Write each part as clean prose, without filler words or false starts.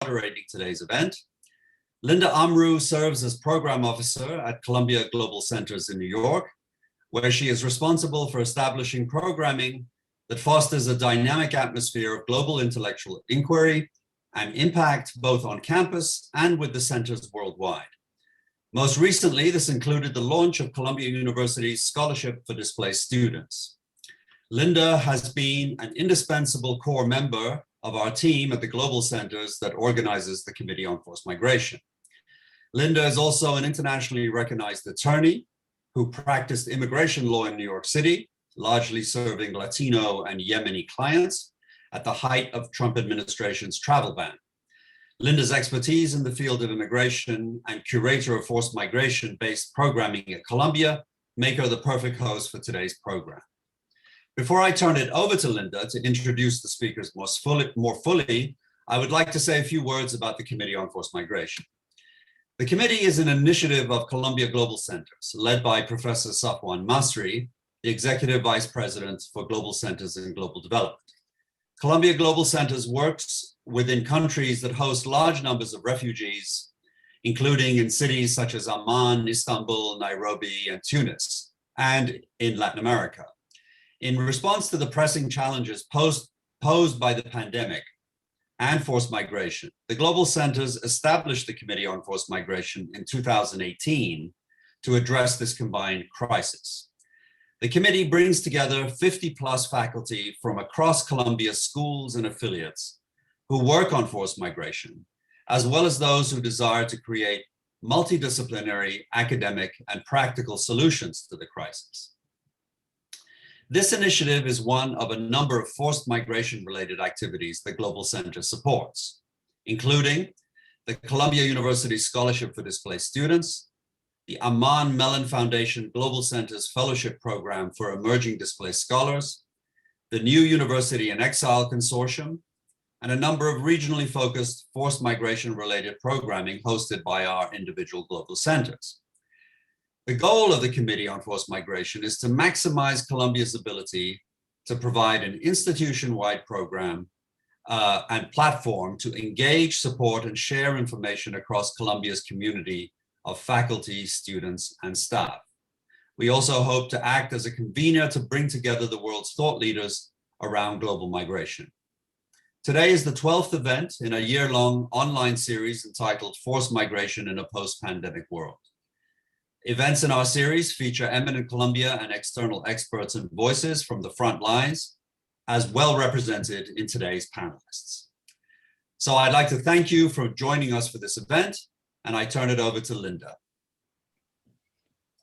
moderating today's event. Linda Amrou serves as Program Officer at Columbia Global Centers in New York, where she is responsible for establishing programming that fosters a dynamic atmosphere of global intellectual inquiry and impact both on campus and with the centers worldwide. Most recently, this included the launch of Columbia University's Scholarship for Displaced Students. Linda has been an indispensable core member of our team at the Global Centers that organizes the Committee on Forced Migration. Linda is also an internationally recognized attorney who practiced immigration law in New York City, largely serving Latino and Yemeni clients at the height of Trump administration's travel ban. Linda's expertise in the field of immigration and curator of forced migration-based programming at Columbia make her the perfect host for today's program. Before I turn it over to Linda to introduce the speakers more fully, I would like to say a few words about the Committee on Forced Migration. The committee is an initiative of Columbia Global Centers, led by Professor Safwan Masri, the Executive Vice President for Global Centers and Global Development. Columbia Global Centers works within countries that host large numbers of refugees, including in cities such as Amman, Istanbul, Nairobi, and Tunis, and in Latin America. In response to the pressing challenges posed by the pandemic and forced migration, the Global Centers established the Committee on Forced Migration in 2018 to address this combined crisis. The committee brings together 50+ faculty from across Columbia's schools and affiliates who work on forced migration, as well as those who desire to create multidisciplinary, academic, and practical solutions to the crisis. This initiative is one of a number of forced migration-related activities that Global Center supports, including the Columbia University Scholarship for Displaced Students, the Amman Mellon Foundation Global Center's Fellowship Program for Emerging Displaced Scholars, the New University in Exile Consortium, and a number of regionally focused forced migration-related programming hosted by our individual global centers. The goal of the Committee on Forced Migration is to maximize Columbia's ability to provide an institution-wide program and platform to engage, support, and share information across Columbia's community of faculty, students, and staff. We also hope to act as a convener to bring together the world's thought leaders around global migration. Today is the 12th event in a year-long online series entitled Forced Migration in a Post-Pandemic World. Events in our series feature eminent Columbia and external experts and voices from the front lines, as well represented in today's panelists. So I'd like to thank you for joining us for this event, and I turn it over to Linda.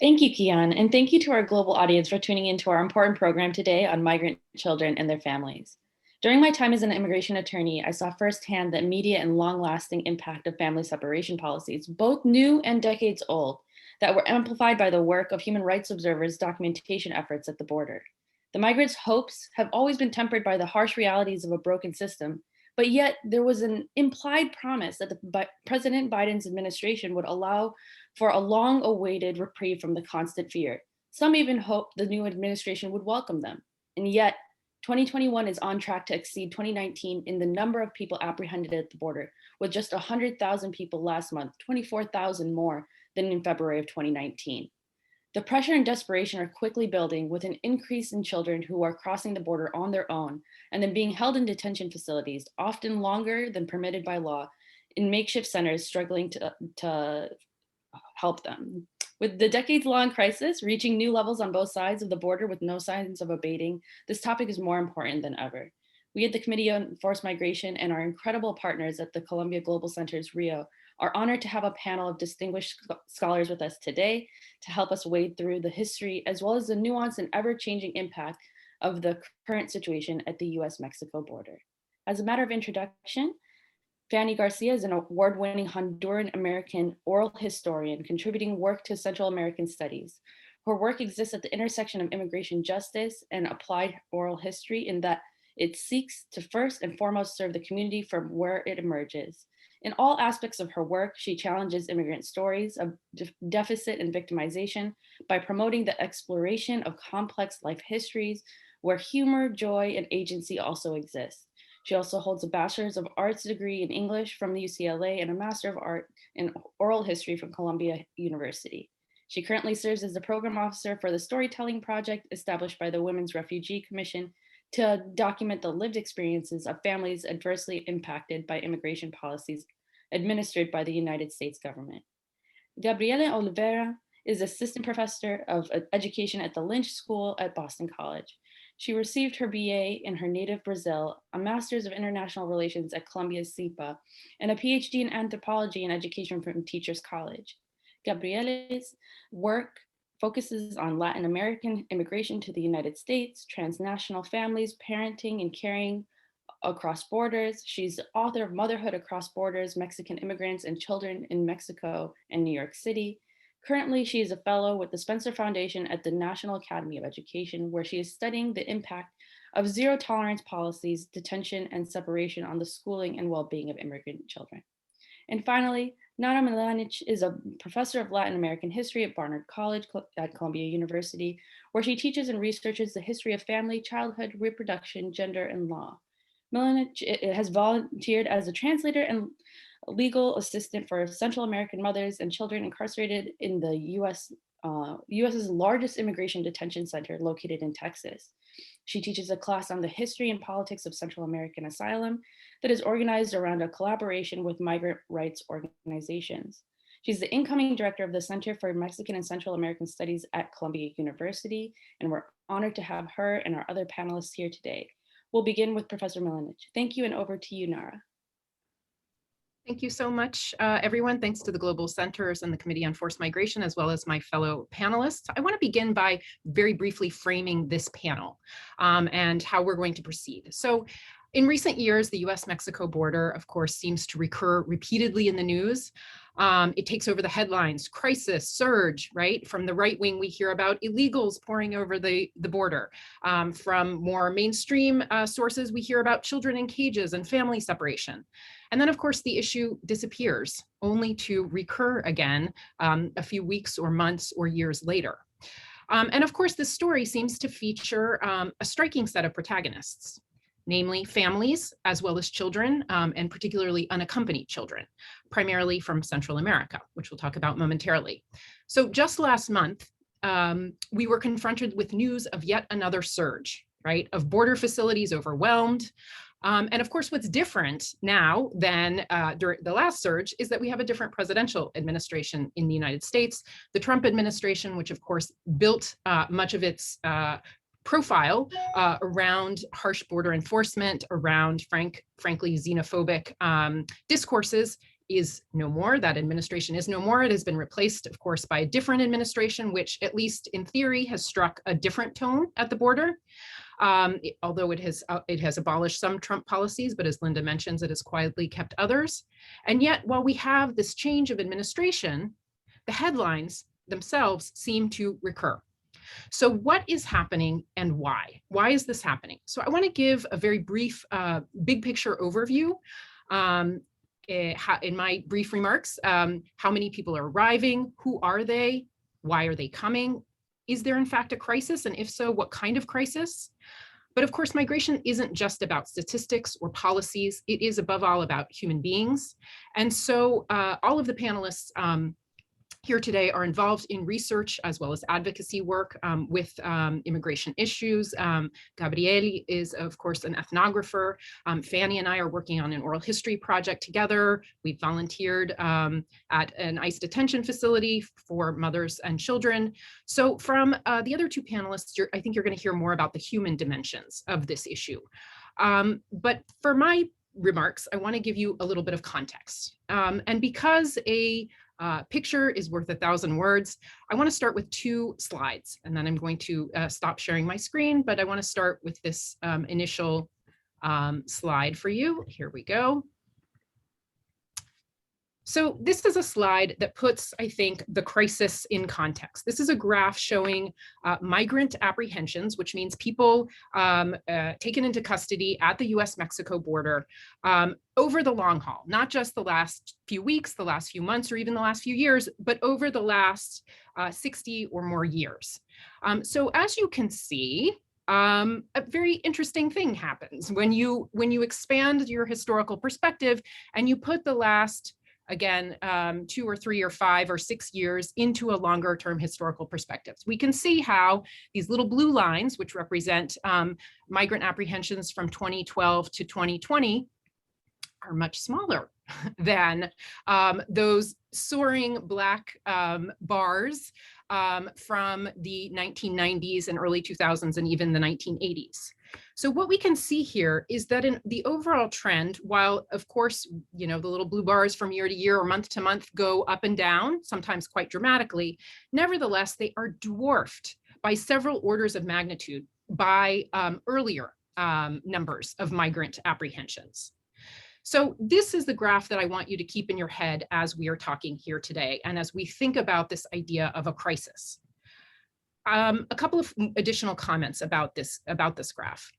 Thank you, Kian, and thank you to our global audience for tuning into our important program today on migrant children and their families. During my time as an immigration attorney, I saw firsthand the immediate and long-lasting impact of family separation policies, both new and decades old, that were amplified by the work of human rights observers' documentation efforts at the border. The migrants' hopes have always been tempered by the harsh realities of a broken system, but yet there was an implied promise that President Biden's administration would allow for a long-awaited reprieve from the constant fear. Some even hoped the new administration would welcome them. And yet, 2021 is on track to exceed 2019 in the number of people apprehended at the border, with just 100,000 people last month, 24,000 more than in February of 2019. The pressure and desperation are quickly building, with an increase in children who are crossing the border on their own and then being held in detention facilities, often longer than permitted by law, in makeshift centers struggling to help them. With the decades-long crisis reaching new levels on both sides of the border with no signs of abating, this topic is more important than ever. We at the Committee on Forced Migration and our incredible partners at the Columbia Global Centers Rio are honored to have a panel of distinguished scholars with us today to help us wade through the history as well as the nuanced and ever-changing impact of the current situation at the US-Mexico border. As a matter of introduction, Fanny Garcia is an award-winning Honduran-American oral historian contributing work to Central American studies. Her work exists at the intersection of immigration justice and applied oral history in that it seeks to first and foremost serve the community from where it emerges. In all aspects of her work, she challenges immigrant stories of deficit and victimization by promoting the exploration of complex life histories where humor, joy, and agency also exist. She also holds a Bachelor's of Arts degree in English from the UCLA and a Master of Art in Oral History from Columbia University. She currently serves as the program officer for the Storytelling Project established by the Women's Refugee Commission to document the lived experiences of families adversely impacted by immigration policies administered by the United States government. Gabrielle Oliveira is assistant professor of education at the Lynch School at Boston College. She received her BA in her native Brazil, a Master's of International Relations at Columbia SIPA, and a PhD in anthropology and education from Teachers College. Gabrielle's work focuses on Latin American immigration to the United States, transnational families, parenting and caring across borders. She's the author of Motherhood Across Borders, Mexican Immigrants and Children in Mexico and New York City. Currently, she is a fellow with the Spencer Foundation at the National Academy of Education, where she is studying the impact of zero tolerance policies, detention, and separation on the schooling and well-being of immigrant children. And finally, Nara Milanich is a professor of Latin American history at Barnard College at Columbia University, where she teaches and researches the history of family, childhood, reproduction, gender, and law. Milanich has volunteered as a translator and legal assistant for Central American mothers and children incarcerated in the US's largest immigration detention center located in Texas. She teaches a class on the history and politics of Central American asylum that is organized around a collaboration with migrant rights organizations. She's the incoming director of the Center for Mexican and Central American Studies at Columbia University, and we're honored to have her and our other panelists here today. We'll begin with Professor Milanich. Thank you, and over to you, Nara. Thank you so much, everyone. Thanks to the Global Centers and the Committee on Forced Migration, as well as my fellow panelists. I want to begin by very briefly framing this panel and how we're going to proceed. So in recent years, the US-Mexico border, of course, seems to recur repeatedly in the news. It takes over the headlines, crisis, surge, right? From the right wing, we hear about illegals pouring over the border. From more mainstream sources, we hear about children in cages and family separation. And then, of course, the issue disappears, only to recur again a few weeks or months or years later. And of course, this story seems to feature a striking set of protagonists, namely families as well as children, and particularly unaccompanied children, primarily from Central America, which we'll talk about momentarily. So just last month, we were confronted with news of yet another surge, right, of border facilities overwhelmed. And of course, what's different now than during the last surge is that we have a different presidential administration in the United States, the Trump administration, which of course built much of its profile around harsh border enforcement, around frankly xenophobic discourses, is no more. That administration is no more. It has been replaced, of course, by a different administration, which at least in theory has struck a different tone at the border. Although it has abolished some Trump policies, but as Linda mentions, it has quietly kept others. And yet, while we have this change of administration, the headlines themselves seem to recur. So what is happening and why? Why is this happening? So I want to give a very brief, big picture overview in my brief remarks. How many people are arriving? Who are they? Why are they coming? Is there in fact a crisis? And if so, what kind of crisis? But of course, migration isn't just about statistics or policies. It is above all about human beings. And so all of the panelists here today are involved in research as well as advocacy work with immigration issues. Gabrielle is, of course, an ethnographer. Fanny and I are working on an oral history project together. We volunteered at an ICE detention facility for mothers and children. So from the other two panelists, I think you're going to hear more about the human dimensions of this issue. But for my remarks, I want to give you a little bit of context. And because a picture is worth 1,000 words, I want to start with 2 slides, and then I'm going to stop sharing my screen, but I want to start with this initial slide for you. Here we go. So this is a slide that puts, I think, the crisis in context. This is a graph showing migrant apprehensions, which means people taken into custody at the US-Mexico border over the long haul, not just the last few weeks, the last few months, or even the last few years, but over the last 60 or more years. So as you can see, a very interesting thing happens when you expand your historical perspective and you put the last, again, 2 or 3 or 5 or 6 years into a longer term historical perspective. We can see how these little blue lines, which represent migrant apprehensions from 2012 to 2020, are much smaller than those soaring black bars from the 1990s and early 2000s and even the 1980s. So what we can see here is that in the overall trend, while of course, the little blue bars from year to year or month to month go up and down, sometimes quite dramatically, nevertheless, they are dwarfed by several orders of magnitude by earlier numbers of migrant apprehensions. So this is the graph that I want you to keep in your head as we are talking here today and as we think about this idea of a crisis. A couple of additional comments about this graph.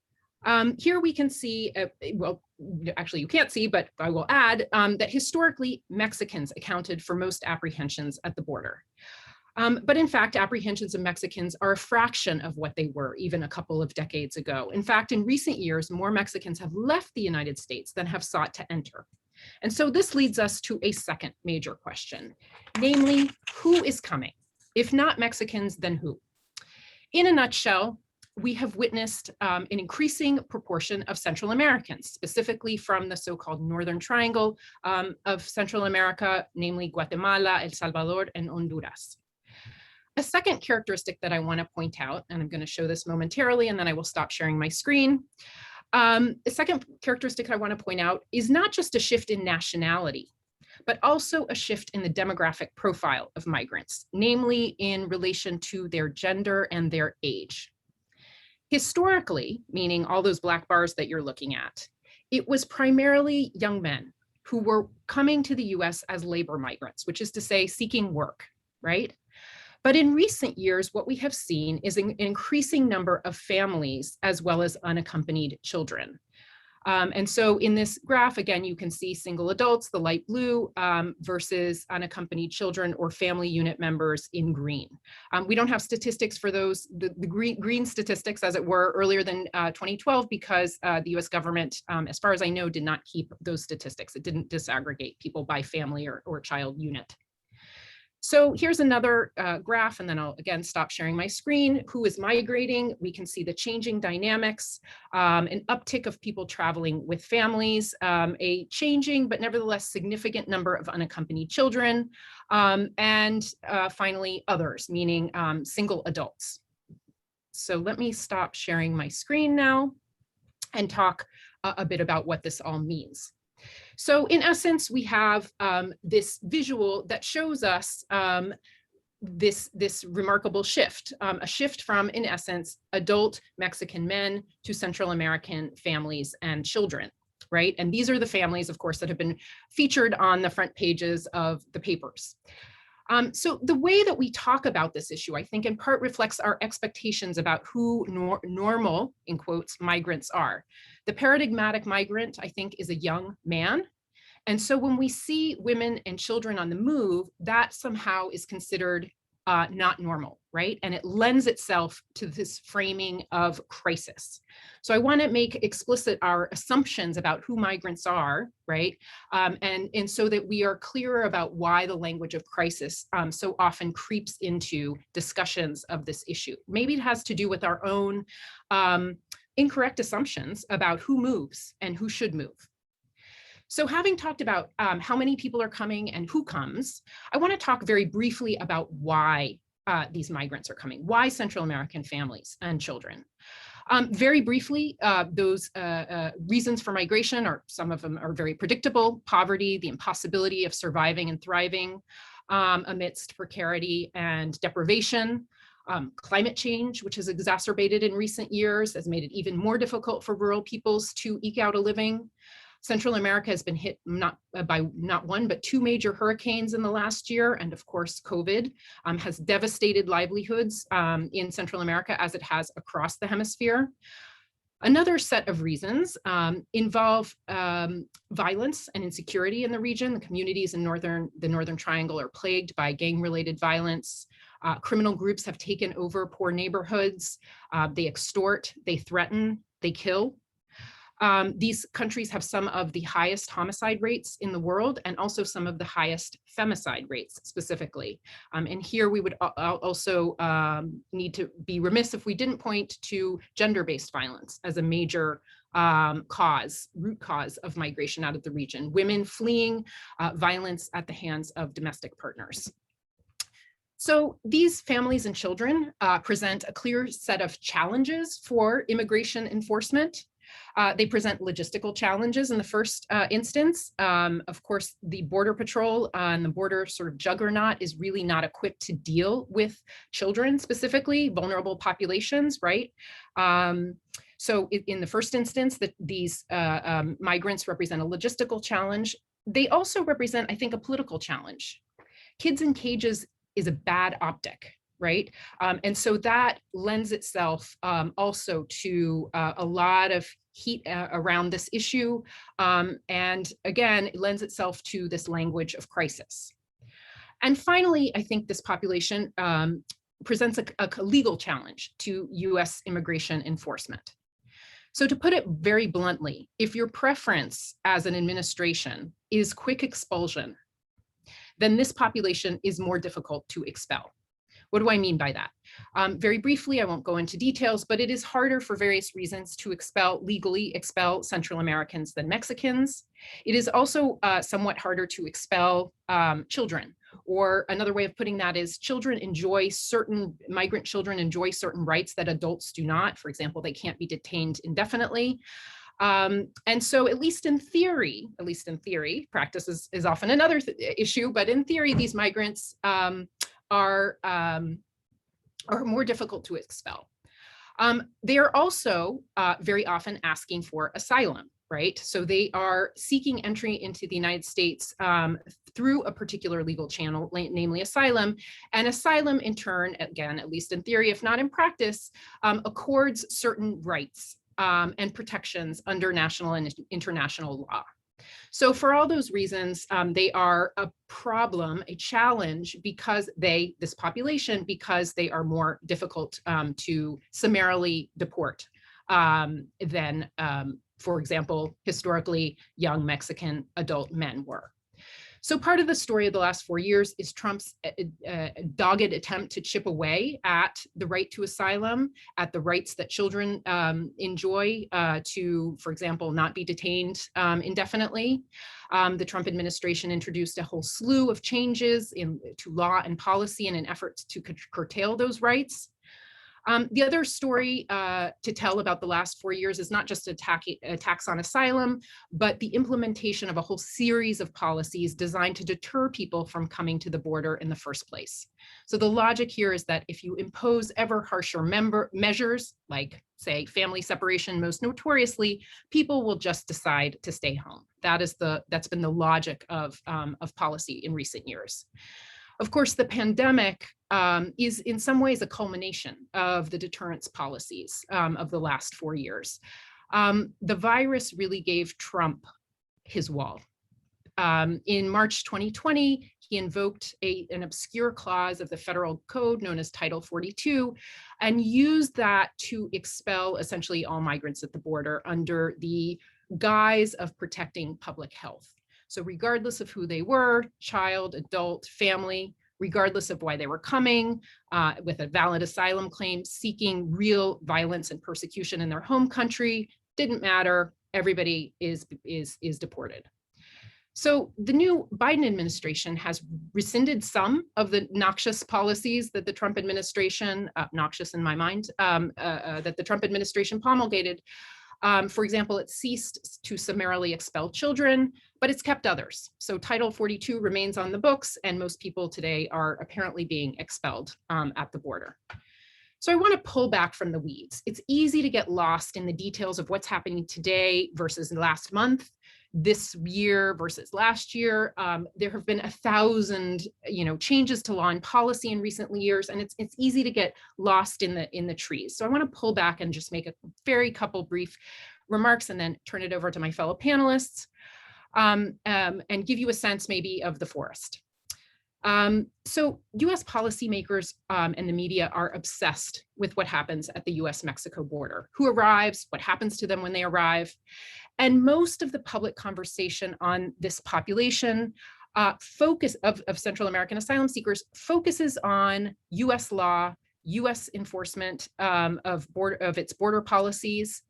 Here we can see, well, actually you can't see, but I will add that historically Mexicans accounted for most apprehensions at the border. But in fact, apprehensions of Mexicans are a fraction of what they were even a couple of decades ago. In fact, in recent years, more Mexicans have left the United States than have sought to enter. And so this leads us to a second major question, namely, who is coming? If not Mexicans, then who? In a nutshell, we have witnessed an increasing proportion of Central Americans, specifically from the so-called Northern Triangle of Central America, namely Guatemala, El Salvador, and Honduras. A second characteristic that I want to point out, and I'm going to show this momentarily, and then I will stop sharing my screen. The second characteristic I want to point out is not just a shift in nationality, but also a shift in the demographic profile of migrants, namely in relation to their gender and their age. Historically, meaning all those black bars that you're looking at, it was primarily young men who were coming to the US as labor migrants, which is to say seeking work, right? But in recent years, what we have seen is an increasing number of families as well as unaccompanied children. And so in this graph, again, you can see single adults, the light blue, versus unaccompanied children or family unit members in green. We don't have statistics for those, the green statistics, as it were, earlier than 2012, because the US government, as far as I know, did not keep those statistics. It didn't disaggregate people by family or child unit. So here's another graph, and then I'll again stop sharing my screen. Who is migrating? We can see the changing dynamics, an uptick of people traveling with families, a changing but nevertheless significant number of unaccompanied children, and finally others, meaning single adults. So let me stop sharing my screen now and talk a bit about what this all means. So in essence, we have this visual that shows us this remarkable shift, a shift from, in essence, adult Mexican men to Central American families and children, right? And these are the families, of course, that have been featured on the front pages of the papers. So the way that we talk about this issue, I think in part reflects our expectations about who normal, in quotes, migrants are. The paradigmatic migrant, I think, is a young man. And so when we see women and children on the move, that somehow is considered not normal, right? And it lends itself to this framing of crisis. So I want to make explicit our assumptions about who migrants are, right? And so that we are clearer about why the language of crisis so often creeps into discussions of this issue. Maybe it has to do with our own incorrect assumptions about who moves and who should move. So having talked about how many people are coming and who comes, I want to talk very briefly about why these migrants are coming, why Central American families and children. Very briefly, those reasons for migration, or some of them are very predictable: poverty, the impossibility of surviving and thriving amidst precarity and deprivation, climate change, which has exacerbated in recent years, has made it even more difficult for rural peoples to eke out a living. Central America has been hit by not one, but two major hurricanes in the last year. And of course, COVID has devastated livelihoods in Central America, as it has across the hemisphere. Another set of reasons involve violence and insecurity in the region. The communities in the Northern Triangle are plagued by gang-related violence. Criminal groups have taken over poor neighborhoods. They extort, they threaten, they kill. These countries have some of the highest homicide rates in the world and also some of the highest femicide rates specifically. And here we would also need to be remiss if we didn't point to gender-based violence as a major root cause of migration out of the region. Women fleeing violence at the hands of domestic partners. So these families and children present a clear set of challenges for immigration enforcement. They present logistical challenges in the first instance. Of course, the Border Patrol and the border sort of juggernaut is really not equipped to deal with children, specifically vulnerable populations, right? So in the first instance, these migrants represent a logistical challenge. They also represent, I think, a political challenge. Kids in cages is a bad optic, right? And so that lends itself also to a lot of heat around this issue. And again, it lends itself to this language of crisis. And finally, I think this population presents a legal challenge to US immigration enforcement. So to put it very bluntly, if your preference as an administration is quick expulsion, then this population is more difficult to expel. What do I mean by that? Very briefly, I won't go into details, but it is harder for various reasons to legally expel Central Americans than Mexicans. It is also somewhat harder to expel children, or another way of putting that is migrant children enjoy certain rights that adults do not. For example, they can't be detained indefinitely. And so at least in theory, practice is often another issue, but in theory, these migrants are more difficult to expel. They are also very often asking for asylum, right? So they are seeking entry into the United States through a particular legal channel, namely asylum. And asylum in turn, again, at least in theory, if not in practice, accords certain rights and protections under national and international law. So for all those reasons, they are a problem, a challenge, because this population, because they are more difficult to summarily deport than, for example, historically young Mexican adult men were. So part of the story of the last 4 years is Trump's dogged attempt to chip away at the right to asylum, at the rights that children enjoy to, for example, not be detained indefinitely. The Trump administration introduced a whole slew of changes to law and policy in an effort to curtail those rights. The other story to tell about the last 4 years is not just attacks on asylum, but the implementation of a whole series of policies designed to deter people from coming to the border in the first place. So the logic here is that if you impose ever harsher measures, like say family separation most notoriously, people will just decide to stay home. That's been the logic of policy in recent years. Of course, the pandemic is in some ways a culmination of the deterrence policies of the last 4 years. The virus really gave Trump his wall. In March 2020, he invoked an obscure clause of the federal code known as Title 42 and used that to expel essentially all migrants at the border under the guise of protecting public health. So regardless of who they were, child, adult, family, regardless of why they were coming, with a valid asylum claim, seeking real violence and persecution in their home country, didn't matter, everybody is deported. So the new Biden administration has rescinded some of the noxious policies that the Trump administration, noxious in my mind, that the Trump administration promulgated. For example, it ceased to summarily expel children, but it's kept others. So Title 42 remains on the books, and most people today are apparently being expelled at the border. So I want to pull back from the weeds. It's easy to get lost in the details of what's happening today versus last month, this year versus last year. There have been 1,000, changes to law and policy in recent years, and it's easy to get lost in the trees. So I want to pull back and just make a couple brief remarks and then turn it over to my fellow panelists and give you a sense maybe of the forest. So US policymakers and the media are obsessed with what happens at the US-Mexico border, who arrives, what happens to them when they arrive. And most of the public conversation on this population focus of Central American asylum seekers focuses on US law, US enforcement of its border policies.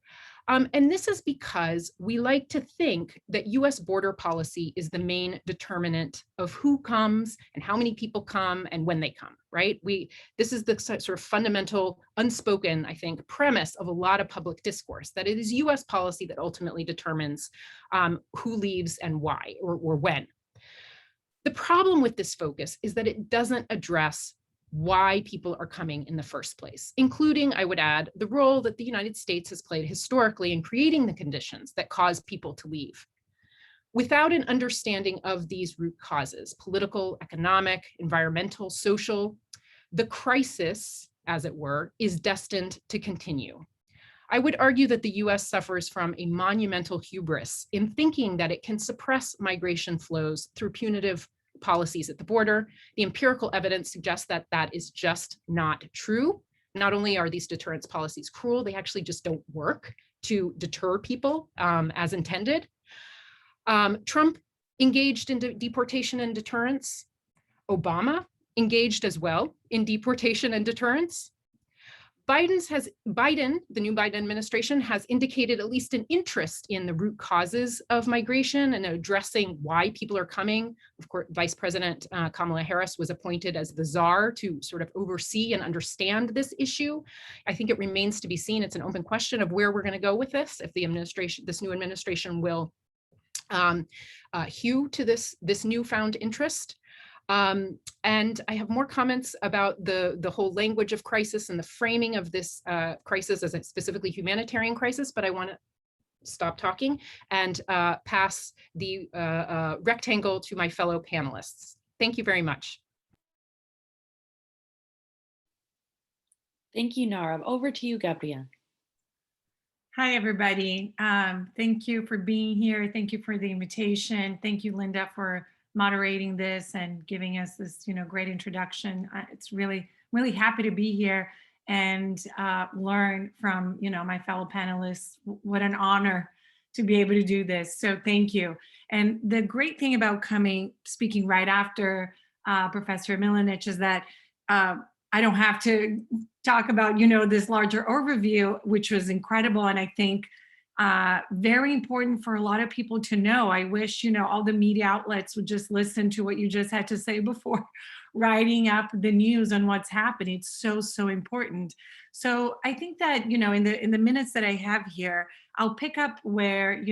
And this is because we like to think that US border policy is the main determinant of who comes and how many people come and when they come, right? This is the sort of fundamental, unspoken, I think, premise of a lot of public discourse, that it is US policy that ultimately determines who leaves and why or when. The problem with this focus is that it doesn't address why people are coming in the first place, including, I would add, the role that the United States has played historically in creating the conditions that cause people to leave. Without an understanding of these root causes, political, economic, environmental, social, the crisis, as it were, is destined to continue. I would argue that the US suffers from a monumental hubris in thinking that it can suppress migration flows through punitive policies at the border. The empirical evidence suggests that that is just not true. Not only are these deterrence policies cruel, they actually just don't work to deter people as intended. Trump engaged in deportation and deterrence. Obama engaged as well in deportation and deterrence. Biden, the new Biden administration, has indicated at least an interest in the root causes of migration and addressing why people are coming. Of course, Vice President Kamala Harris was appointed as the czar to sort of oversee and understand this issue. I think it remains to be seen. It's an open question of where we're going to go with this, if this new administration will hew to this newfound interest. And I have more comments about the whole language of crisis and the framing of this crisis as a specifically humanitarian crisis, but I want to stop talking and pass the rectangle to my fellow panelists. Thank you very much. Thank you, Nara. Over to you, Gabrielle. Hi, everybody. Thank you for being here. Thank you for the invitation. Thank you, Linda, for moderating this and giving us this, great introduction. It's really happy to be here and learn from, my fellow panelists. What an honor to be able to do this. So thank you. And the great thing about speaking right after Professor Milanich is that I don't have to talk about, this larger overview, which was incredible. And I think very important for a lot of people to know. I wish, all the media outlets would just listen to what you just had to say before writing up the news on what's happening. It's so important. So I think that, in the minutes that I have here, I'll pick up where,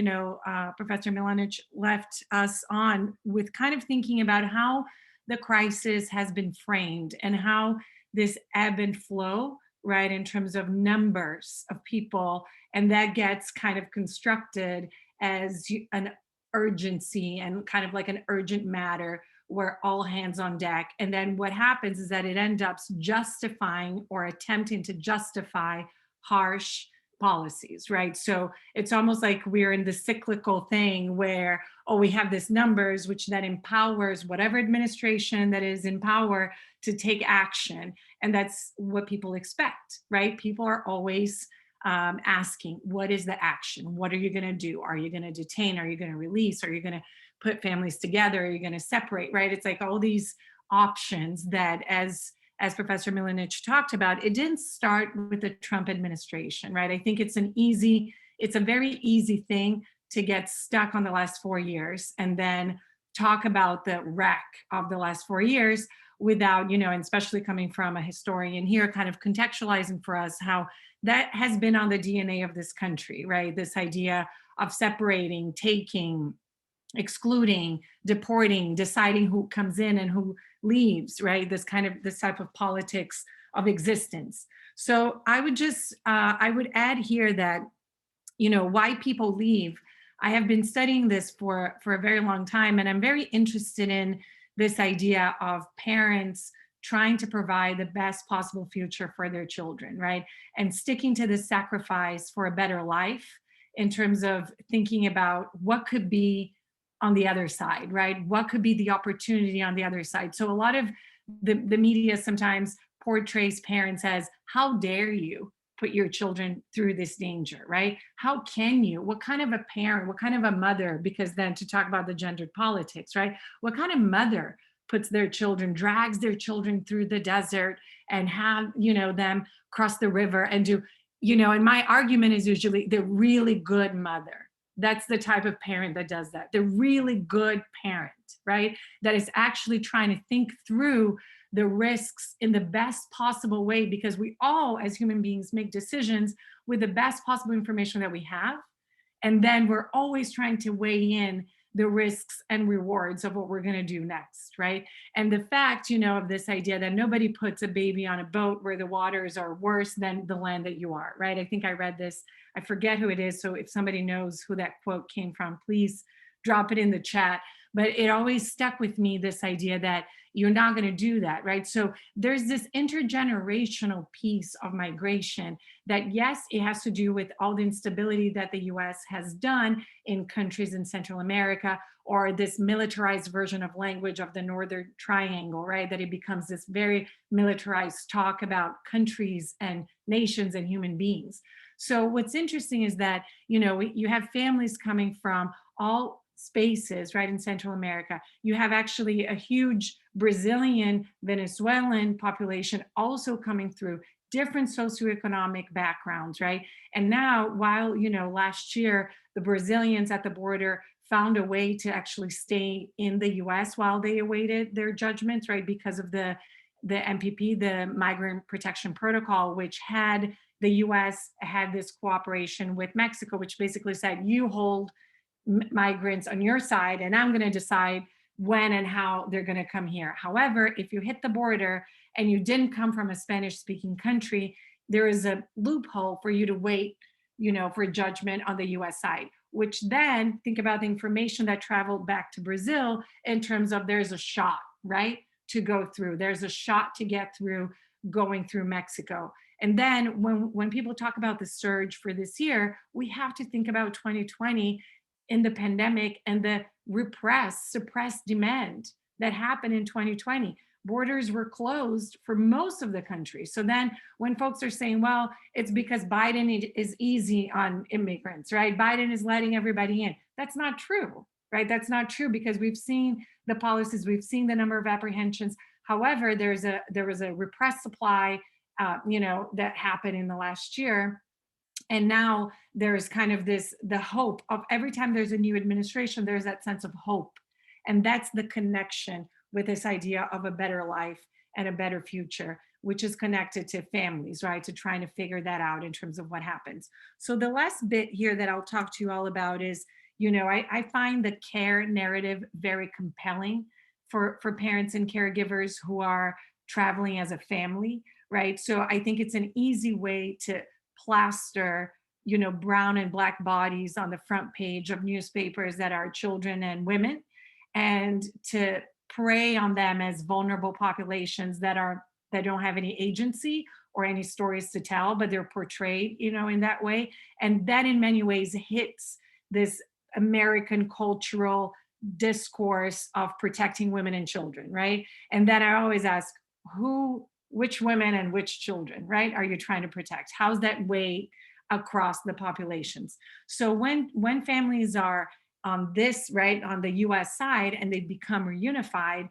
Professor Milanich left us on with kind of thinking about how the crisis has been framed and how this ebb and flow, right, in terms of numbers of people, and that gets kind of constructed as an urgency and kind of like an urgent matter where all hands on deck. And then what happens is that it ends up justifying or attempting to justify harsh policies, right? So it's almost like we're in the cyclical thing where, we have this numbers, which then empowers whatever administration that is in power to take action. And that's what people expect, right? People are always asking, what is the action? What are you going to do? Are you going to detain? Are you going to release? Are you going to put families together? Are you going to separate, right? It's like all these options that, as Professor Milanich talked about, it didn't start with the Trump administration, right? I think it's a very easy thing to get stuck on the last 4 years and then talk about the wreck of the last 4 years without, and especially coming from a historian here, kind of contextualizing for us how that has been on the DNA of this country, right? This idea of separating, taking, excluding, deporting, deciding who comes in and who leaves, right? This type of politics of existence. So I would add here that, why people leave. I have been studying this for a very long time, and I'm very interested in this idea of parents trying to provide the best possible future for their children, right? And sticking to the sacrifice for a better life in terms of thinking about what could be on the other side, right? What could be the opportunity on the other side? So a lot of the media sometimes portrays parents as, how dare you put your children through this danger, right? How can you? What kind of a parent, what kind of a mother, because then to talk about the gendered politics, right? What kind of mother puts their children, drags their children through the desert and have, them cross the river and do, and my argument is usually the really good mother. That's the type of parent that does that. The really good parent, right? That is actually trying to think through the risks in the best possible way, because we all as human beings make decisions with the best possible information that we have. And then we're always trying to weigh in the risks and rewards of what we're going to do next, right? And the fact, of this idea that nobody puts a baby on a boat where the waters are worse than the land that you are, right? I think I read this, I forget who it is, so if somebody knows who that quote came from, please drop it in the chat. But it always stuck with me, this idea that you're not going to do that, right? So there's this intergenerational piece of migration that, yes, it has to do with all the instability that the US has done in countries in Central America, or this militarized version of language of the Northern Triangle, right? That it becomes this very militarized talk about countries and nations and human beings. So what's interesting is that, you have families coming from all spaces, right, in Central America. You have actually a huge Brazilian, Venezuelan population also coming through, different socioeconomic backgrounds, right? And now, while, last year, the Brazilians at the border found a way to actually stay in the US while they awaited their judgments, right, because of the MPP, the Migrant Protection Protocol, which had the US had this cooperation with Mexico, which basically said, you hold migrants on your side, and I'm going to decide when and how they're going to come here. However, if you hit the border and you didn't come from a Spanish-speaking country, there is a loophole for you to wait, for judgment on the US side, which then think about the information that traveled back to Brazil in terms of there's a shot, right, to go through. There's a shot to get through going through Mexico. And then when people talk about the surge for this year, we have to think about 2020 in the pandemic and the suppressed demand that happened in 2020. Borders were closed for most of the country. So then when folks are saying, well, it's because Biden is easy on immigrants, right? Biden is letting everybody in. That's not true, right? That's not true, because we've seen the policies, we've seen the number of apprehensions. However, there was a repressed supply, that happened in the last year. And now there's kind of the hope of every time there's a new administration, there's that sense of hope. And that's the connection with this idea of a better life and a better future, which is connected to families, right? To trying to figure that out in terms of what happens. So the last bit here that I'll talk to you all about is, I find the care narrative very compelling for parents and caregivers who are traveling as a family, right? So I think it's an easy way to plaster, brown and black bodies on the front page of newspapers that are children and women, and to prey on them as vulnerable populations that don't have any agency or any stories to tell, but they're portrayed, in that way. And that in many ways hits this American cultural discourse of protecting women and children, right? And then I always ask, which women and which children, right, are you trying to protect? How's that weigh across the populations? So when families are on this, right, on the US side, and they become reunified,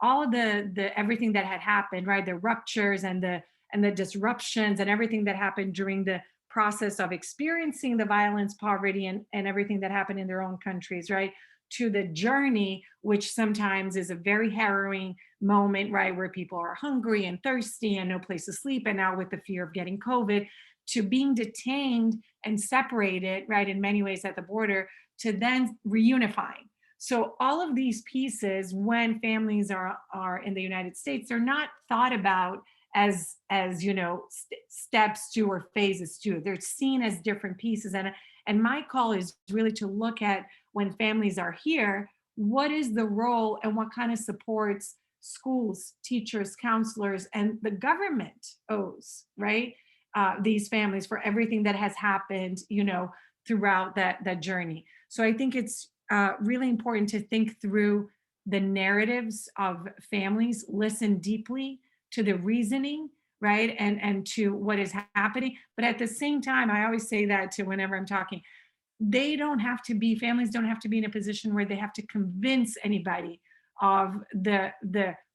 all the everything that had happened, right, the ruptures and the disruptions and everything that happened during the process of experiencing the violence, poverty, and everything that happened in their own countries, right, to the journey, which sometimes is a very harrowing moment, right, where people are hungry and thirsty and no place to sleep, and now with the fear of getting COVID, to being detained and separated, right, in many ways at the border, to then reunifying. So all of these pieces, when families are in the United States, they're not thought about as steps to or phases to. They're seen as different pieces. And my call is really to look at, when families are here, what is the role and what kind of supports schools, teachers, counselors, and the government owes, right, these families for everything that has happened, throughout that journey. So I think it's really important to think through the narratives of families, listen deeply to the reasoning, right? And to what is happening. But at the same time, I always say that to whenever I'm talking, families don't have to be in a position where they have to convince anybody of the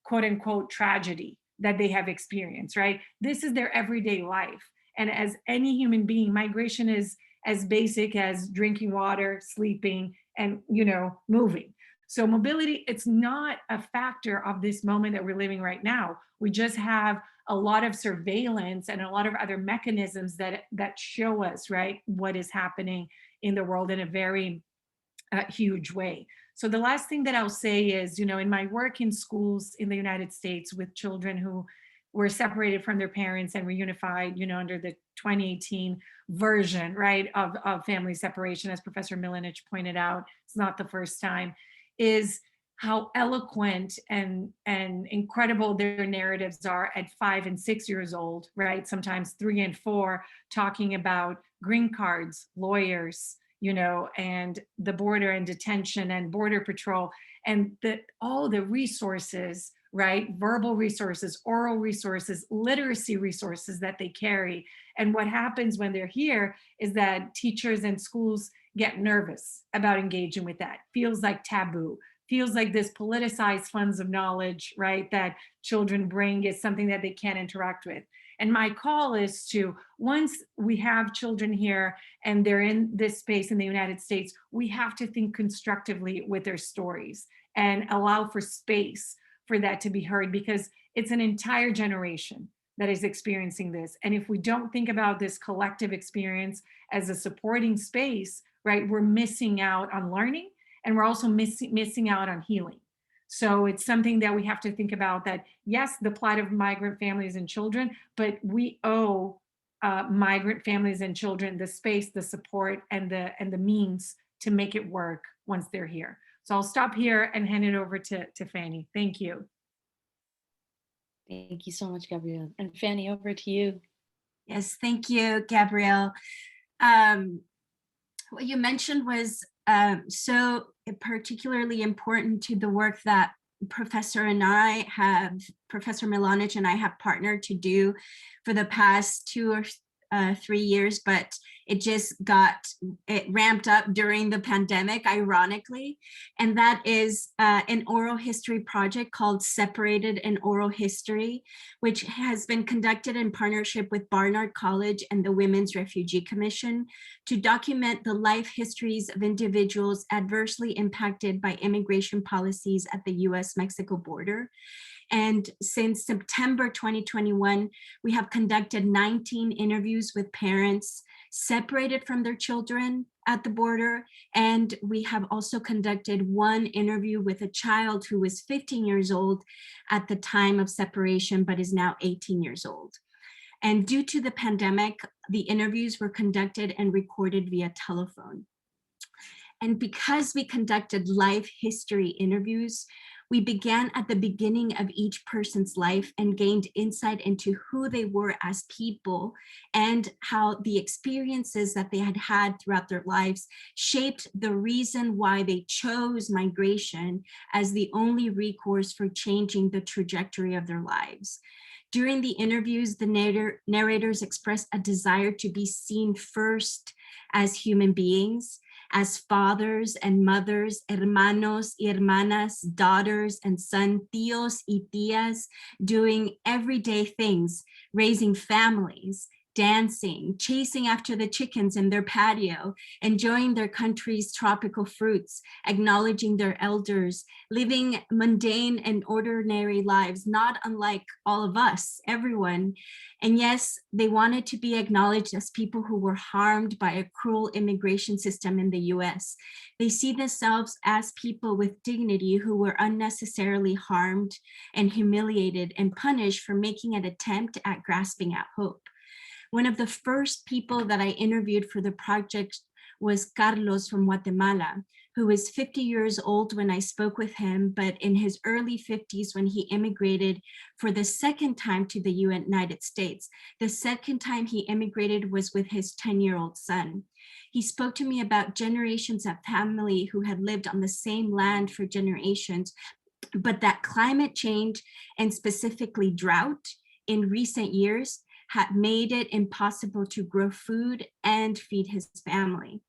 quote unquote tragedy that they have experienced, right? This is their everyday life. And as any human being, migration is as basic as drinking water, sleeping, and moving. So mobility, it's not a factor of this moment that we're living right now. We just have a lot of surveillance and a lot of other mechanisms that show us, right, what is happening in the world in a very huge way. So the last thing that I'll say is, in my work in schools in the United States with children who were separated from their parents and reunified, under the 2018 version, right, of family separation, as Professor Milanich pointed out, it's not the first time, is how eloquent and incredible their narratives are at 5 and 6 years old, right? Sometimes 3 and 4, talking about green cards, lawyers, and the border and detention and border patrol, and all the resources, right? Verbal resources, oral resources, literacy resources that they carry. And what happens when they're here is that teachers and schools get nervous about engaging with that. Feels like taboo. Feels like this politicized funds of knowledge, right, that children bring is something that they can't interact with. And my call is to, once we have children here and they're in this space in the United States, we have to think constructively with their stories and allow for space for that to be heard, because it's an entire generation that is experiencing this. And if we don't think about this collective experience as a supporting space, right, we're missing out on learning, and we're also missing out on healing. So it's something that we have to think about, that yes, the plight of migrant families and children, but we owe migrant families and children the space, the support, and the means to make it work once they're here. So I'll stop here and hand it over to Fanny. Thank you. Thank you so much, Gabrielle. And Fanny, over to you. Yes, thank you, Gabrielle. What you mentioned was so particularly important to the work that Professor Milanich and I have partnered to do for the past 2 or 3 years, but it ramped up during the pandemic, ironically. And that is an oral history project called Separated in Oral History, which has been conducted in partnership with Barnard College and the Women's Refugee Commission to document the life histories of individuals adversely impacted by immigration policies at the US-Mexico border. And since September 2021, we have conducted 19 interviews with parents separated from their children at the border. And we have also conducted 1 interview with a child who was 15 years old at the time of separation, but is now 18 years old. And due to the pandemic, the interviews were conducted and recorded via telephone. And because we conducted life history interviews, we began at the beginning of each person's life and gained insight into who they were as people and how the experiences that they had had throughout their lives shaped the reason why they chose migration as the only recourse for changing the trajectory of their lives. During the interviews, the narrators expressed a desire to be seen first as human beings, as fathers and mothers, hermanos y hermanas, daughters and sons, tíos y tías, doing everyday things, raising families, dancing, chasing after the chickens in their patio, enjoying their country's tropical fruits, acknowledging their elders, living mundane and ordinary lives, not unlike all of us, everyone. And yes, they wanted to be acknowledged as people who were harmed by a cruel immigration system in the US. They see themselves as people with dignity who were unnecessarily harmed and humiliated and punished for making an attempt at grasping at hope. One of the first people that I interviewed for the project was Carlos from Guatemala, who was 50 years old when I spoke with him, but in his early 50s when he immigrated for the second time to the United States. The second time he immigrated was with his 10-year-old son. He spoke to me about generations of family who had lived on the same land for generations, but that climate change and specifically drought in recent years had made it impossible to grow food and feed his family.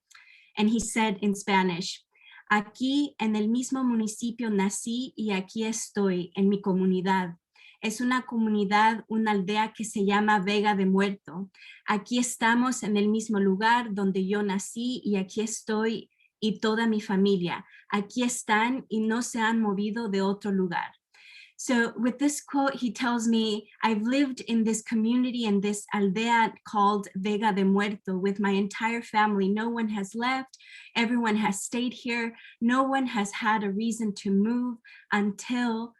And he said in Spanish, aquí en el mismo municipio nací y aquí estoy en mi comunidad. Es una comunidad, una aldea que se llama Vega de Muerto. Aquí estamos en el mismo lugar donde yo nací y aquí estoy y toda mi familia. Aquí están y no se han movido de otro lugar. So with this quote, he tells me, I've lived in this community in this aldea called Vega de Muerto with my entire family. No one has left. Everyone has stayed here. No one has had a reason to move until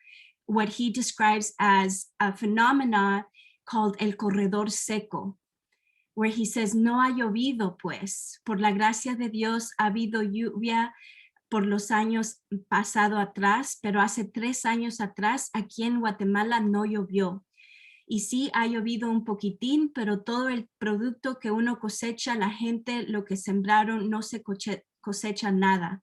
what he describes as a phenomena called el corredor seco, where he says, no ha llovido pues, por la gracia de Dios ha habido lluvia por los años pasado atrás, pero hace 3 años atrás aquí en Guatemala no llovió. Y sí ha llovido un poquitín, pero todo el producto que uno cosecha, la gente, lo que sembraron, no se cosecha nada.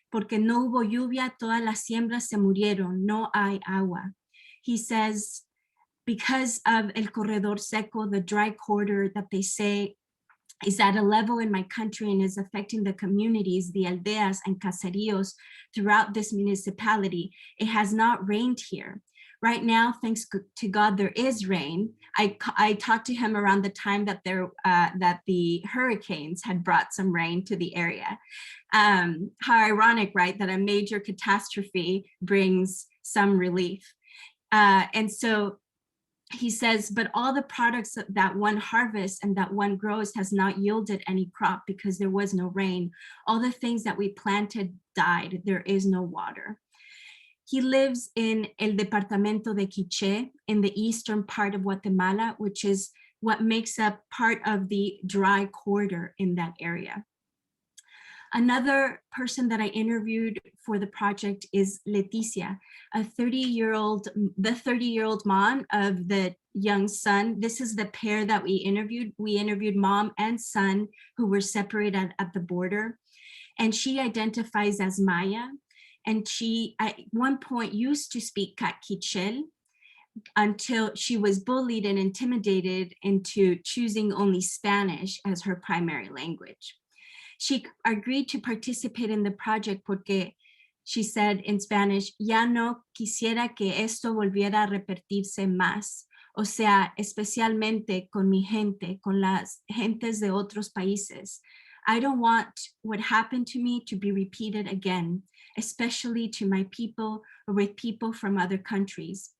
Porque no hubo lluvia, todas las siembras se murieron, no hay agua. He says, because of el corredor seco, the dry corridor that they say is at a level in my country and is affecting the communities, the aldeas and caseríos throughout this municipality. It has not rained here. Right now, thanks to God, there is rain. I talked to him around the time that that the hurricanes had brought some rain to the area. How ironic, right? That a major catastrophe brings some relief. And so he says, but all the products that one harvests and that one grows has not yielded any crop because there was no rain. All the things that we planted died. There is no water. He lives in el departamento de Quiché in the eastern part of Guatemala, which is what makes up part of the dry corridor in that area. Another person that I interviewed for the project is Leticia, the 30-year-old mom of the young son. This is the pair that we interviewed. We interviewed mom and son who were separated at the border. And she identifies as Maya. And she, at one point, used to speak Quichel until she was bullied and intimidated into choosing only Spanish as her primary language. She agreed to participate in the project porque, she said in Spanish, ya no quisiera que esto volviera a repetirse más. O sea, especialmente con mi gente, con las gentes de otros países. I don't want what happened to me to be repeated again, especially to my people or with people from other countries.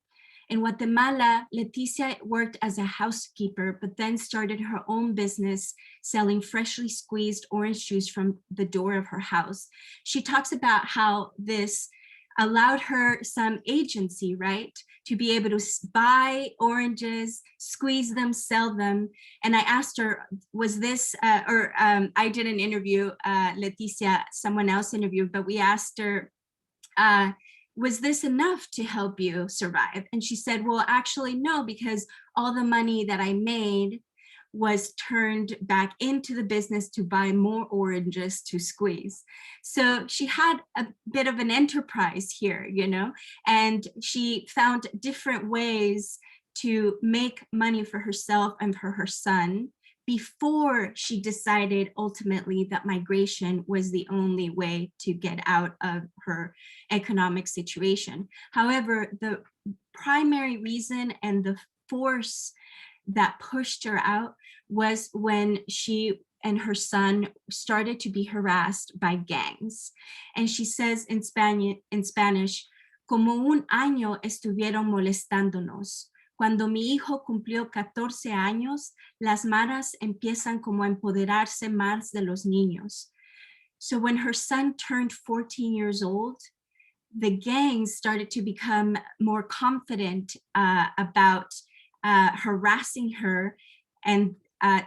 In Guatemala, Leticia worked as a housekeeper, but then started her own business selling freshly squeezed orange juice from the door of her house. She talks about how this allowed her some agency, right? To be able to buy oranges, squeeze them, sell them. And I asked her, was this, I didn't interview Leticia, someone else interviewed, but we asked her, was this enough to help you survive? And she said, well, actually, no, because all the money that I made was turned back into the business to buy more oranges to squeeze. So she had a bit of an enterprise here, you know, and she found different ways to make money for herself and for her son before she decided ultimately that migration was the only way to get out of her economic situation. However, the primary reason and the force that pushed her out was when she and her son started to be harassed by gangs. And she says in Spanish, como un año estuvieron molestándonos. Cuando mi hijo cumplió 14 años, las maras empiezan como a empoderarse más de los niños. So when her son turned 14 years old, the gangs started to become more confident about harassing her, and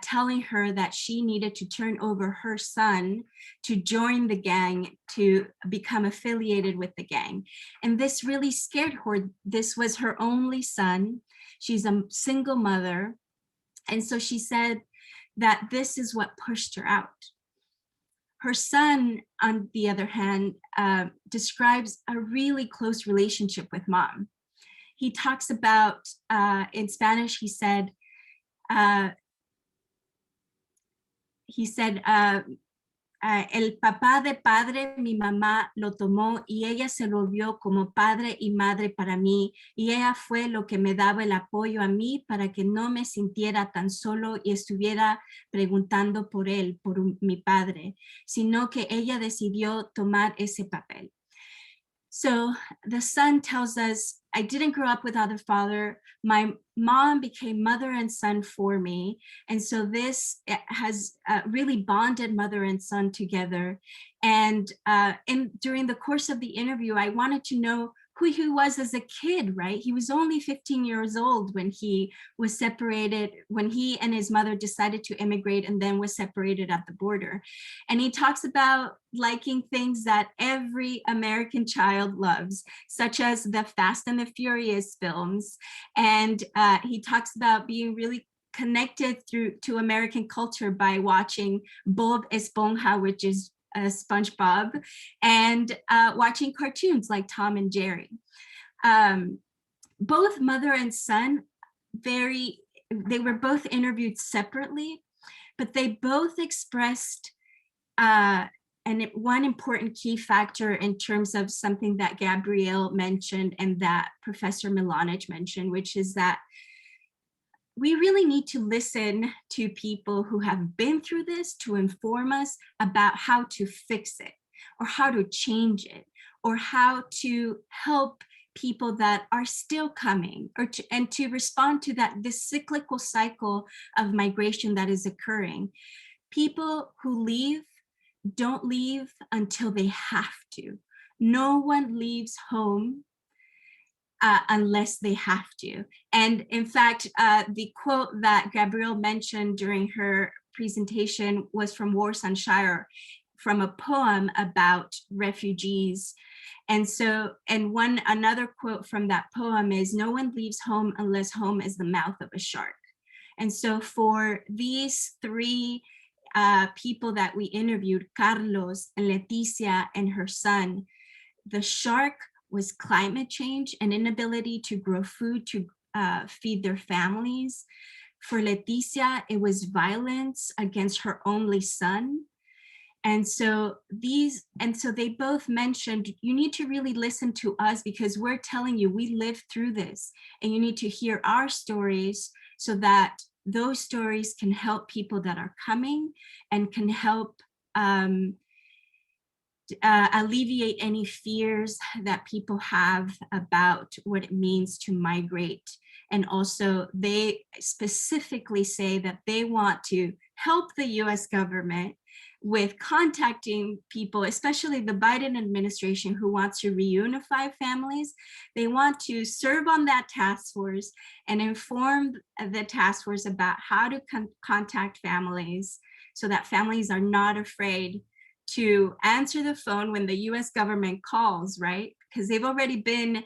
telling her that she needed to turn over her son to join the gang, to become affiliated with the gang. And this really scared her. This was her only son. She's a single mother. And so she said that this is what pushed her out. Her son, on the other hand, describes a really close relationship with mom. He talks about, in Spanish, he said, el papá de padre, mi mamá lo tomó y ella se volvió como padre y madre para mí, y ella fue lo que me daba el apoyo a mí para que no me sintiera tan solo y estuviera preguntando por él, por mi padre, sino que ella decidió tomar ese papel. So the son tells us, I didn't grow up without a father. My mom became mother and son for me. And so this has really bonded mother and son together. And during the course of the interview, I wanted to know who he was as a kid, right? He was only 15 years old when he was separated, when he and his mother decided to immigrate and then was separated at the border. And he talks about liking things that every American child loves, such as the Fast and the Furious films. And he talks about being really connected to American culture by watching Bob Esponja, which is SpongeBob, and watching cartoons like Tom and Jerry. Both mother and son, they were both interviewed separately, but they both expressed one important key factor in terms of something that Gabrielle mentioned and that Professor Milanich mentioned, which is that we really need to listen to people who have been through this to inform us about how to fix it or how to change it or how to help people that are still coming, and to respond to this cyclical cycle of migration that is occurring. People who leave don't leave until they have to. No one leaves home unless they have to. And in fact, the quote that Gabrielle mentioned during her presentation was from Warsaw, from a poem about refugees. And so, another quote from that poem is, "No one leaves home unless home is the mouth of a shark." And so for these three people that we interviewed, Carlos, Leticia, and her son, the shark was climate change and inability to grow food to feed their families. For Leticia, it was violence against her only son. And so they both mentioned, you need to really listen to us because we're telling you we lived through this, and you need to hear our stories so that those stories can help people that are coming and can help alleviate any fears that people have about what it means to migrate. And also they specifically say that they want to help the US government with contacting people, especially the Biden administration, who wants to reunify families. They want to serve on that task force and inform the task force about how to contact families so that families are not afraid to answer the phone when the US government calls, right? Because they've already been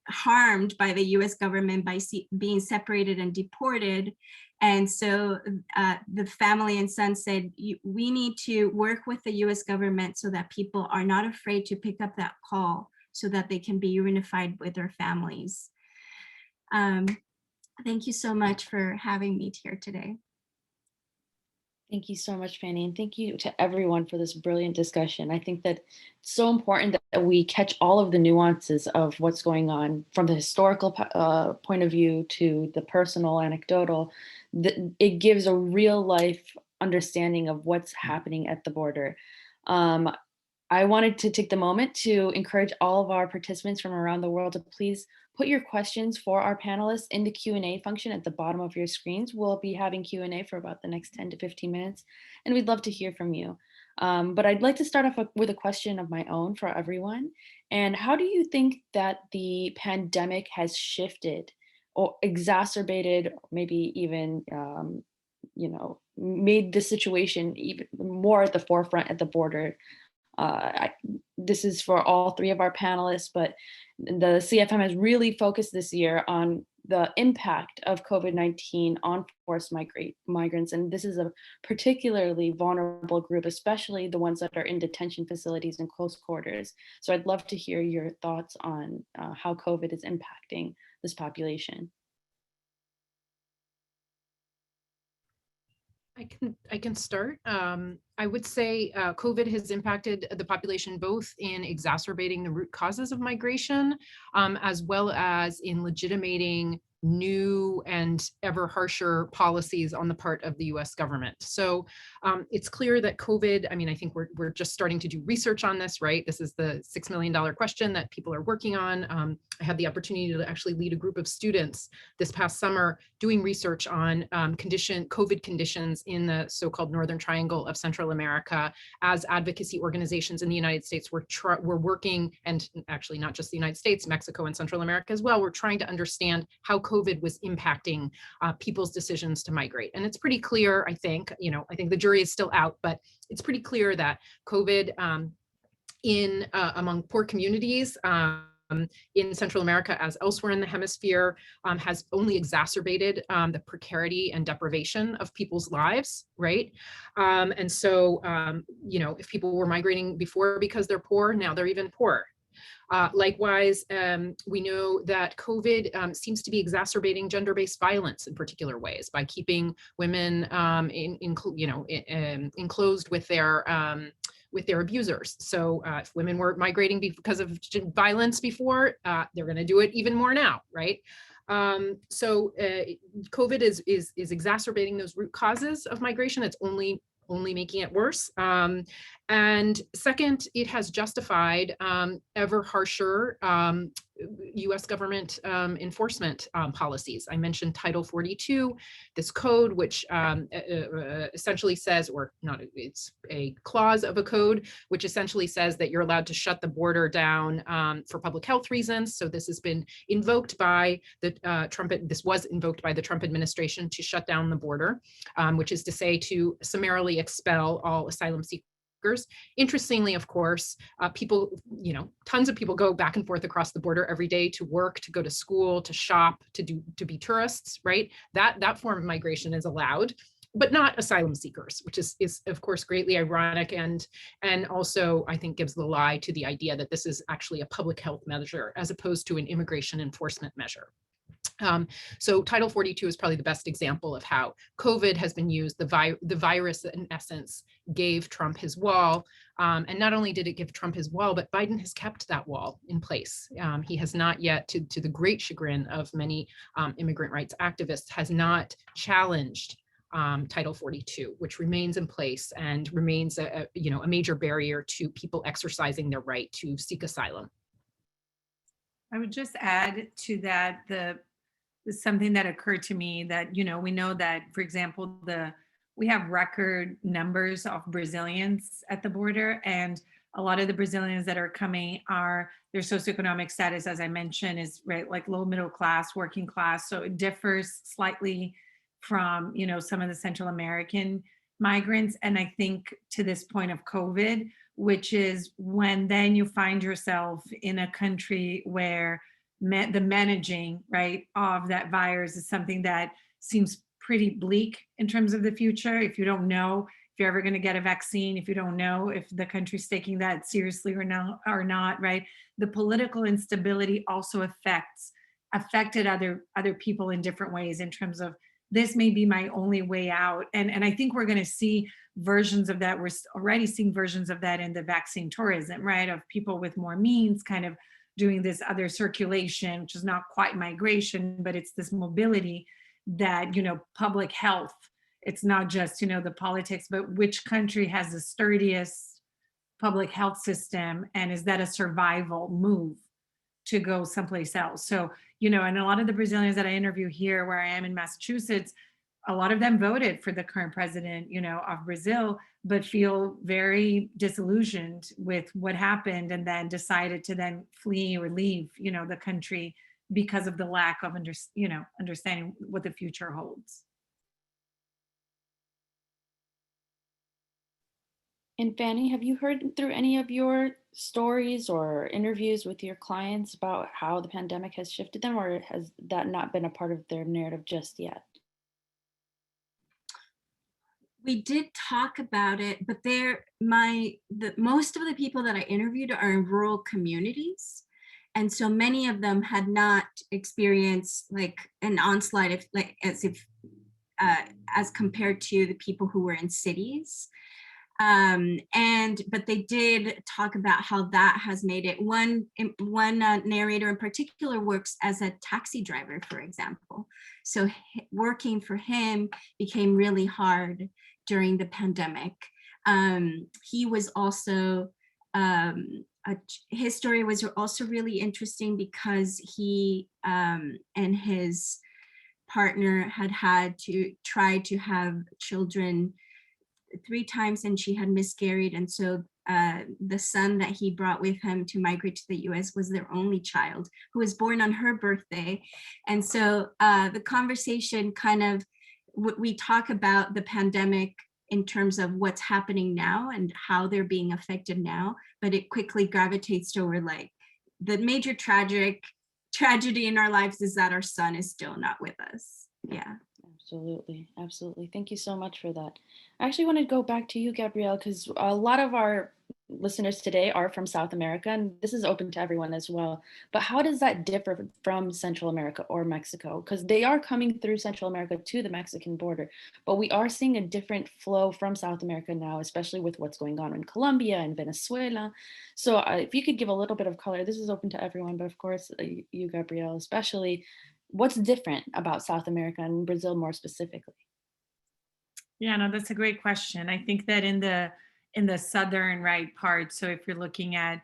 harmed by the US government by being separated and deported. And so the family and son said, we need to work with the US government so that people are not afraid to pick up that call so that they can be unified with their families. Thank you so much for having me here today. Thank you so much, Fanny, and thank you to everyone for this brilliant discussion. I think that it's so important that we catch all of the nuances of what's going on from the historical point of view to the personal, anecdotal. It gives a real life understanding of what's happening at the border. I wanted to take the moment to encourage all of our participants from around the world to please put your questions for our panelists in the Q&A function at the bottom of your screens. We'll be having Q&A for about the next 10 to 15 minutes, and we'd love to hear from you. But I'd like to start off with a question of my own for everyone. And how do you think that the pandemic has shifted or exacerbated, maybe even, made the situation even more at the forefront at the border. This is for all three of our panelists, but the CFM has really focused this year on the impact of COVID-19 on forced migrants. And this is a particularly vulnerable group, especially the ones that are in detention facilities and close quarters. So I'd love to hear your thoughts on how COVID is impacting this population. I can start. I would say COVID has impacted the population both in exacerbating the root causes of migration, as well as in legitimating new and ever harsher policies on the part of the US government. So it's clear that COVID, I mean, I think we're just starting to do research on this, right? This is the $6 million question that people are working on. I had the opportunity to actually lead a group of students this past summer doing research on COVID conditions in the so-called Northern Triangle of Central America, as advocacy organizations in the United States were working, and actually not just the United States, Mexico and Central America as well, we're trying to understand how COVID was impacting people's decisions to migrate. And it's pretty clear, I think, I think the jury is still out, but it's pretty clear that COVID among poor communities in Central America as elsewhere in the hemisphere has only exacerbated the precarity and deprivation of people's lives, right? And so, if people were migrating before because they're poor, now they're even poorer. Likewise, we know that COVID seems to be exacerbating gender-based violence in particular ways by keeping women enclosed with their abusers. So if women were migrating because of violence before, they're going to do it even more now, right? So COVID is exacerbating those root causes of migration. It's only making it worse. And second, it has justified ever harsher US government enforcement policies. I mentioned Title 42, this code, which essentially says, or not, it's a clause of a code, which essentially says that you're allowed to shut the border down for public health reasons. So this has been invoked by the this was invoked by the Trump administration to shut down the border, which is to say to summarily expel all asylum seekers. Interestingly, of course, people, tons of people go back and forth across the border every day to work, to go to school, to shop, to be tourists, right? That form of migration is allowed, but not asylum seekers, which is of course greatly ironic and also I think gives the lie to the idea that this is actually a public health measure as opposed to an immigration enforcement measure. So Title 42 is probably the best example of how COVID has been used. The virus, in essence, gave Trump his wall. And not only did it give Trump his wall, but Biden has kept that wall in place. He has not yet, to the great chagrin of many immigrant rights activists, has not challenged Title 42, which remains in place and remains a major barrier to people exercising their right to seek asylum. I would just add to that something that occurred to me that, we know that, for example, we have record numbers of Brazilians at the border, and a lot of the Brazilians that are coming their socioeconomic status, as I mentioned, is right, like low middle class, working class. So it differs slightly from, some of the Central American migrants. And I think to this point of COVID, which is when then you find yourself in a country where the managing, right, of that virus is something that seems pretty bleak in terms of the future. If you don't know if you're ever going to get a vaccine, if you don't know if the country's taking that seriously or not, right? The political instability also affected other people in different ways in terms of this may be my only way out. And I think we're going to see versions of that. We're already seeing versions of that in the vaccine tourism, right? Of people with more means kind of doing this other circulation, which is not quite migration, but it's this mobility that, public health, it's not just, the politics, but which country has the sturdiest public health system, and is that a survival move to go someplace else? So, and a lot of the Brazilians that I interview here, where I am in Massachusetts, a lot of them voted for the current president, of Brazil, but feel very disillusioned with what happened and then decided to then flee or leave, the country because of the lack of understanding what the future holds. And Fanny, have you heard through any of your stories or interviews with your clients about how the pandemic has shifted them, or has that not been a part of their narrative just yet? We did talk about it, but most of the people that I interviewed are in rural communities. And so many of them had not experienced like an onslaught of like as compared to the people who were in cities. But they did talk about how that has made it. One narrator in particular works as a taxi driver, for example. So working for him became really hard during the pandemic. He was also, his story was also really interesting because he and his partner had to try to have children 3 times, and she had miscarried. And so the son that he brought with him to migrate to the US was their only child, who was born on her birthday. And so the conversation kind of, we talk about the pandemic in terms of what's happening now and how they're being affected now, but it quickly gravitates toward like the major tragedy in our lives is that our son is still not with us. Yeah. Absolutely. Absolutely. Thank you so much for that. I actually want to go back to you, Gabrielle, because a lot of our listeners today are from South America, and this is open to everyone as well. But how does that differ from Central America or Mexico? Because they are coming through Central America to the Mexican border, but we are seeing a different flow from South America now, especially with what's going on in Colombia and Venezuela. So if you could give a little bit of color, this is open to everyone, but of course, you, Gabrielle, especially, what's different about South America and Brazil more specifically? Yeah, no, that's a great question. I think that in the southern right part, so if you're looking at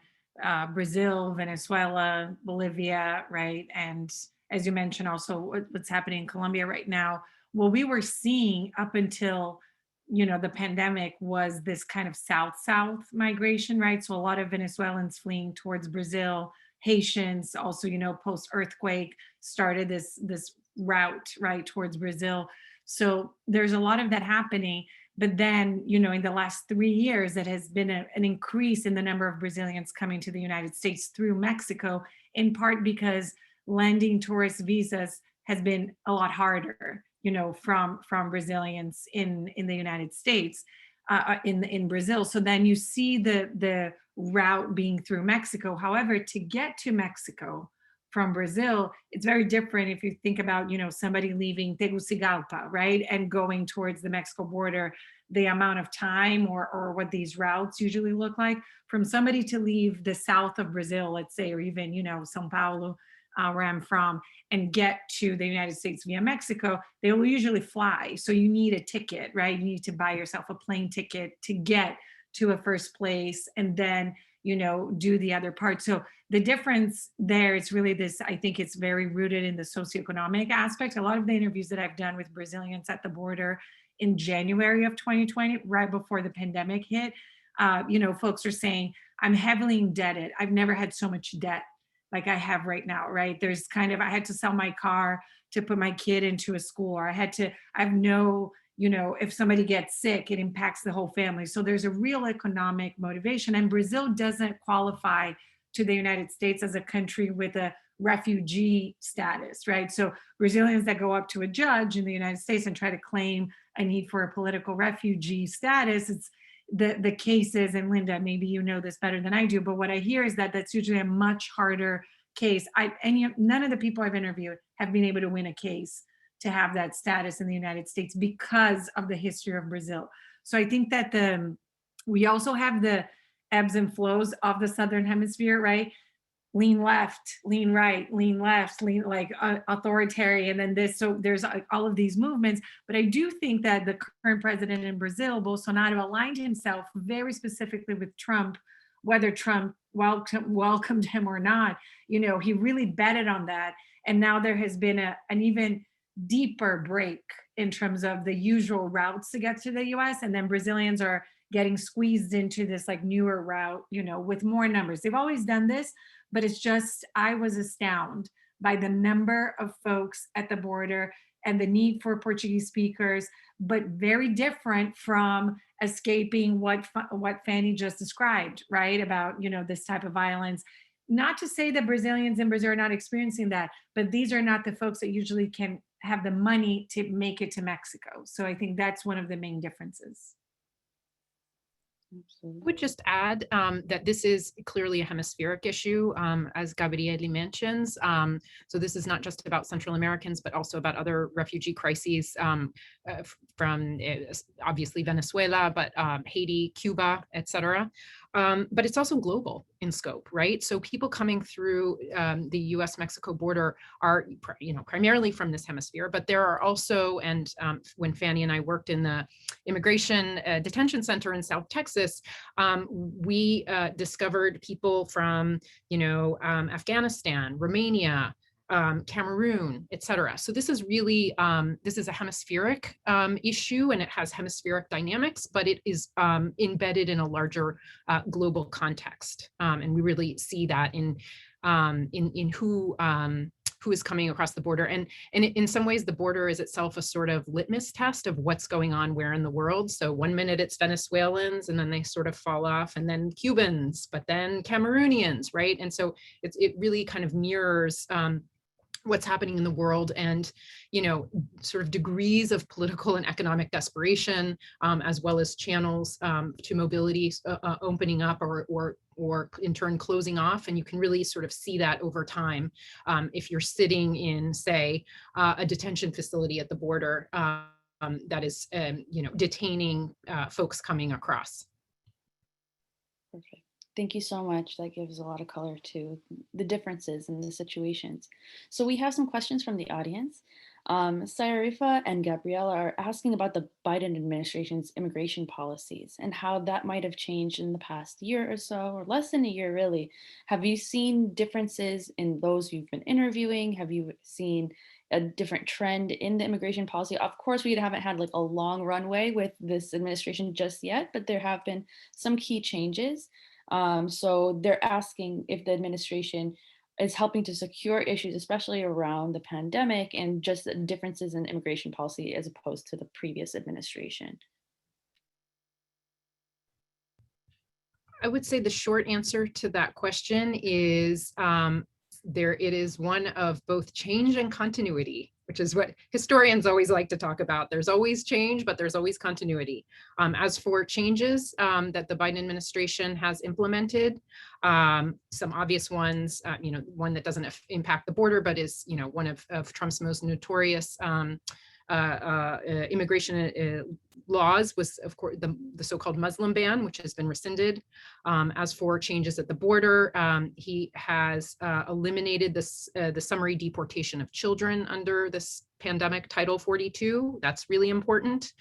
Brazil, Venezuela, Bolivia, right, and as you mentioned, also what's happening in Colombia right now, what we were seeing up until the pandemic was this kind of south-south migration, right? So a lot of Venezuelans fleeing towards Brazil, Haitians also, post-earthquake started this route, right, towards Brazil. So there's a lot of that happening. But then, in the last 3 years, that has been an increase in the number of Brazilians coming to the United States through Mexico, in part because landing tourist visas has been a lot harder, from Brazilians in the United States, in Brazil. So then you see the route being through Mexico. However, to get to Mexico from Brazil, it's very different if you think about, somebody leaving Tegucigalpa, right, and going towards the Mexico border, the amount of time or what these routes usually look like. From somebody to leave the south of Brazil, let's say, or even, Sao Paulo, where I'm from, and get to the United States via Mexico, they will usually fly. So you need a ticket, right? You need to buy yourself a plane ticket to get to a first place and then, do the other part. So the difference there is really this, I think it's very rooted in the socioeconomic aspect. A lot of the interviews that I've done with Brazilians at the border in January of 2020, right before the pandemic hit, folks are saying, I'm heavily indebted. I've never had so much debt like I have right now, right? There's I had to sell my car to put my kid into a school, or I have no, if somebody gets sick, it impacts the whole family. So there's a real economic motivation, and Brazil doesn't qualify to the United States as a country with a refugee status, right? So Brazilians that go up to a judge in the United States and try to claim a need for a political refugee status, it's the cases, and Linda, maybe you know this better than I do, but what I hear is that that's usually a much harder case. None of the people I've interviewed have been able to win a case to have that status in the United States because of the history of Brazil. So I think that we also have the ebbs and flows of the Southern Hemisphere, right? Lean left, lean right, lean left, lean authoritarian, and this. So there's all of these movements. But I do think that the current president in Brazil, Bolsonaro, aligned himself very specifically with Trump, whether Trump welcomed him or not. He really betted on that. And now there has been an even deeper break in terms of the usual routes to get to the US. And then Brazilians are getting squeezed into this newer route, with more numbers. They've always done this, but it's just, I was astounded by the number of folks at the border and the need for Portuguese speakers, but very different from escaping what Fanny just described, right? About, you know, this type of violence. Not to say that Brazilians in Brazil are not experiencing that, but these are not the folks that usually can have the money to make it to Mexico. So I think that's one of the main differences. I would just add that this is clearly a hemispheric issue, as Gabrielle mentions. So this is not just about Central Americans, but also about other refugee crises from obviously Venezuela, but Haiti, Cuba, etc. But it's also global in scope, right? So people coming through the U.S.-Mexico border are, primarily from this hemisphere, but there are also, and when Fanny and I worked in the immigration detention center in South Texas, we discovered people from, Afghanistan, Romania, Cameroon, et cetera. So this is really, this is a hemispheric issue, and it has hemispheric dynamics, but it is embedded in a larger global context. And we really see that in who is coming across the border. And in some ways, the border is itself a sort of litmus test of what's going on where in the world. So one minute it's Venezuelans, and then they sort of fall off, and then Cubans, but then Cameroonians, right? And so it really kind of mirrors what's happening in the world, and sort of degrees of political and economic desperation, as well as channels to mobility opening up or in turn closing off. And you can really sort of see that over time if you're sitting in, say, a detention facility at the border that is detaining folks coming across. Perfect. Thank you so much. That gives a lot of color to the differences in the situations. So we have some questions from the audience. Sayarifa and Gabrielle are asking about the Biden administration's immigration policies and how that might have changed in the past year or so, or less than a year, really. Have you seen differences in those you've been interviewing? Have you seen a different trend in the immigration policy? Of course, we haven't had like a long runway with this administration just yet, but there have been some key changes. So they're asking if the administration is helping to secure issues, especially around the pandemic, and just the differences in immigration policy as opposed to the previous administration. I would say the short answer to that question is it is one of both change and continuity, which is what historians always like to talk about. There's always change, but there's always continuity. As for changes that the Biden administration has implemented, some obvious ones, one that doesn't impact the border, but is, one of Trump's most notorious immigration laws was, of course, the so-called Muslim ban, which has been rescinded. As for changes at the border, he has eliminated the summary deportation of children under this pandemic Title 42. That's really important.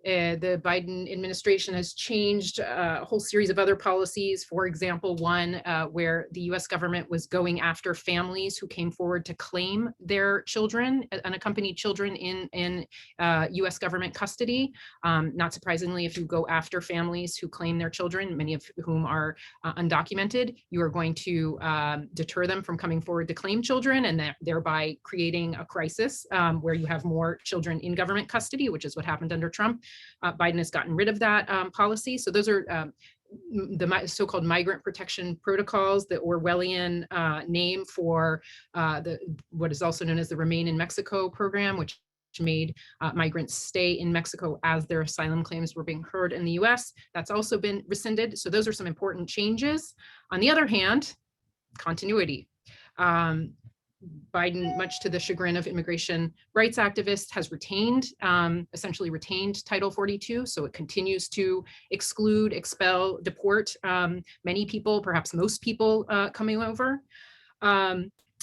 The Biden administration has changed a whole series of other policies. For example, one where the US government was going after families who came forward to claim their children, unaccompanied children in US government custody. Not surprisingly, if you go after families who claim their children, many of whom are undocumented, you are going to deter them from coming forward to claim children, and thereby creating a crisis where you have more children in government custody, which is what happened under Trump. Biden has gotten rid of that policy. So those are the so-called migrant protection protocols, the Orwellian name for what is also known as the Remain in Mexico program, which made migrants stay in Mexico as their asylum claims were being heard in the US. That's also been rescinded. So those are some important changes. On the other hand, continuity. Biden, much to the chagrin of immigration rights activists, has essentially retained Title 42. So it continues to exclude, expel, deport many people, perhaps most people coming over.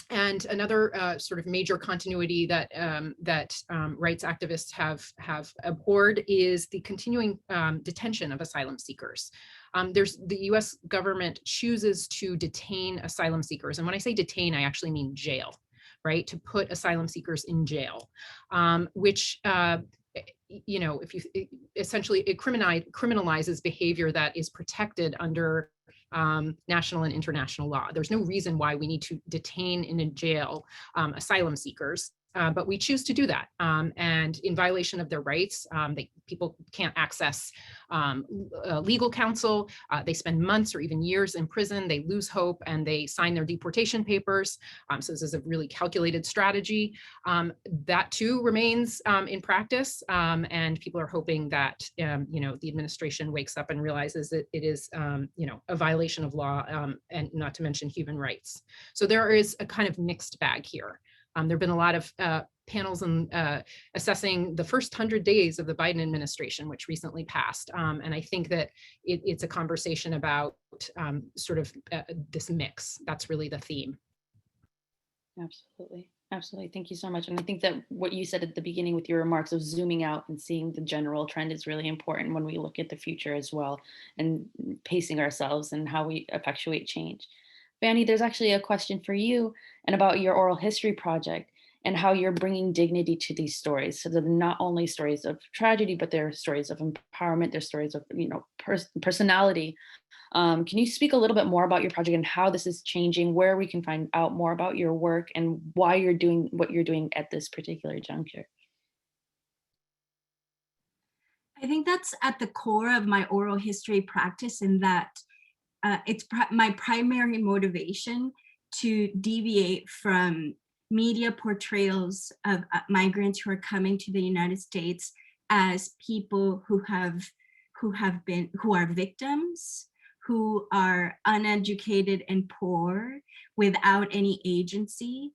And another sort of major continuity that rights activists have abhorred is the continuing detention of asylum seekers. The US government chooses to detain asylum seekers. And when I say detain, I actually mean jail, right? To put asylum seekers in jail, which, essentially it criminalizes behavior that is protected under national and international law. There's no reason why we need to detain and in jail asylum seekers. But we choose to do that, and in violation of their rights. People can't access legal counsel. They spend months or even years in prison. They lose hope and they sign their deportation papers. So this is a really calculated strategy. That too remains in practice, and people are hoping that the administration wakes up and realizes that it is a violation of law, and not to mention human rights. So there is a kind of mixed bag here. There have been a lot of panels assessing the first 100 days of the Biden administration, which recently passed. And I think that it's a conversation about this mix. That's really the theme. Absolutely. Absolutely. Thank you so much. And I think that what you said at the beginning with your remarks of zooming out and seeing the general trend is really important when we look at the future as well, and pacing ourselves and how we effectuate change. Fanny, there's actually a question for you and about your oral history project and how you're bringing dignity to these stories. So they're not only stories of tragedy, but they're stories of empowerment, they're stories of personality. Can you speak a little bit more about your project and how this is changing, where we can find out more about your work and why you're doing what you're doing at this particular juncture? I think that's at the core of my oral history practice, in that it's my primary motivation to deviate from media portrayals of migrants who are coming to the United States as people who are victims, who are uneducated and poor without any agency.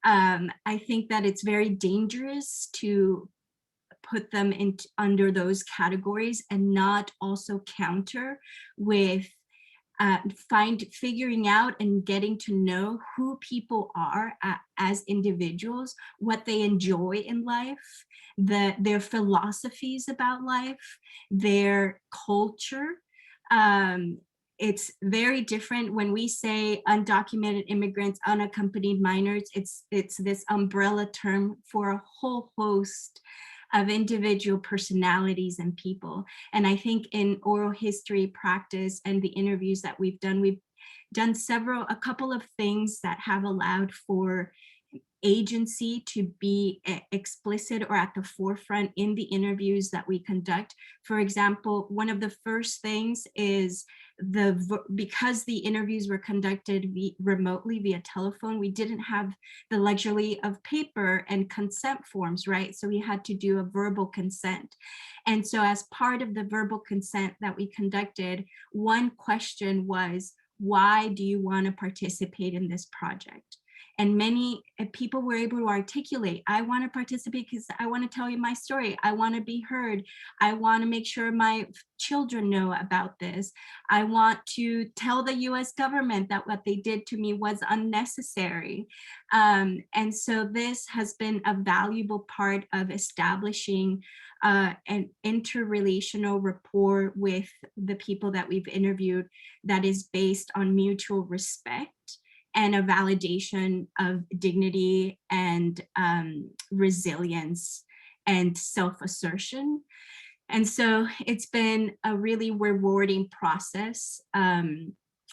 I think that it's very dangerous to put them under those categories and not also counter with figuring out and getting to know who people are as individuals, what they enjoy in life, their philosophies about life, their culture. It's very different when we say undocumented immigrants, unaccompanied minors. It's this umbrella term for a whole host of individual personalities and people. And I think in oral history practice and the interviews that we've done a couple of things that have allowed for agency to be explicit or at the forefront in the interviews that we conduct. For example, one of the first things is because the interviews were conducted remotely via telephone, we didn't have the luxury of paper and consent forms, right? So we had to do a verbal consent. And so as part of the verbal consent that we conducted, one question was, why do you want to participate in this project? And many people were able to articulate, I want to participate because I want to tell you my story. I want to be heard. I want to make sure my children know about this. I want to tell the US government that what they did to me was unnecessary. And so this has been a valuable part of establishing an interrelational rapport with the people that we've interviewed that is based on mutual respect and a validation of dignity and resilience and self-assertion. And so it's been a really rewarding process.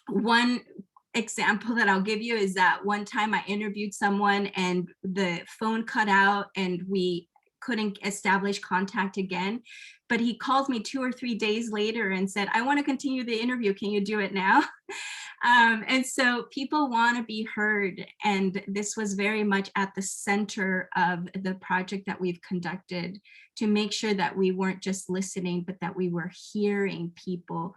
One example that I'll give you is that one time I interviewed someone and the phone cut out and we couldn't establish contact again, but he called me 2 or 3 days later and said, I want to continue the interview. Can you do it now? And so people want to be heard. And this was very much at the center of the project that we've conducted to make sure that we weren't just listening, but that we were hearing people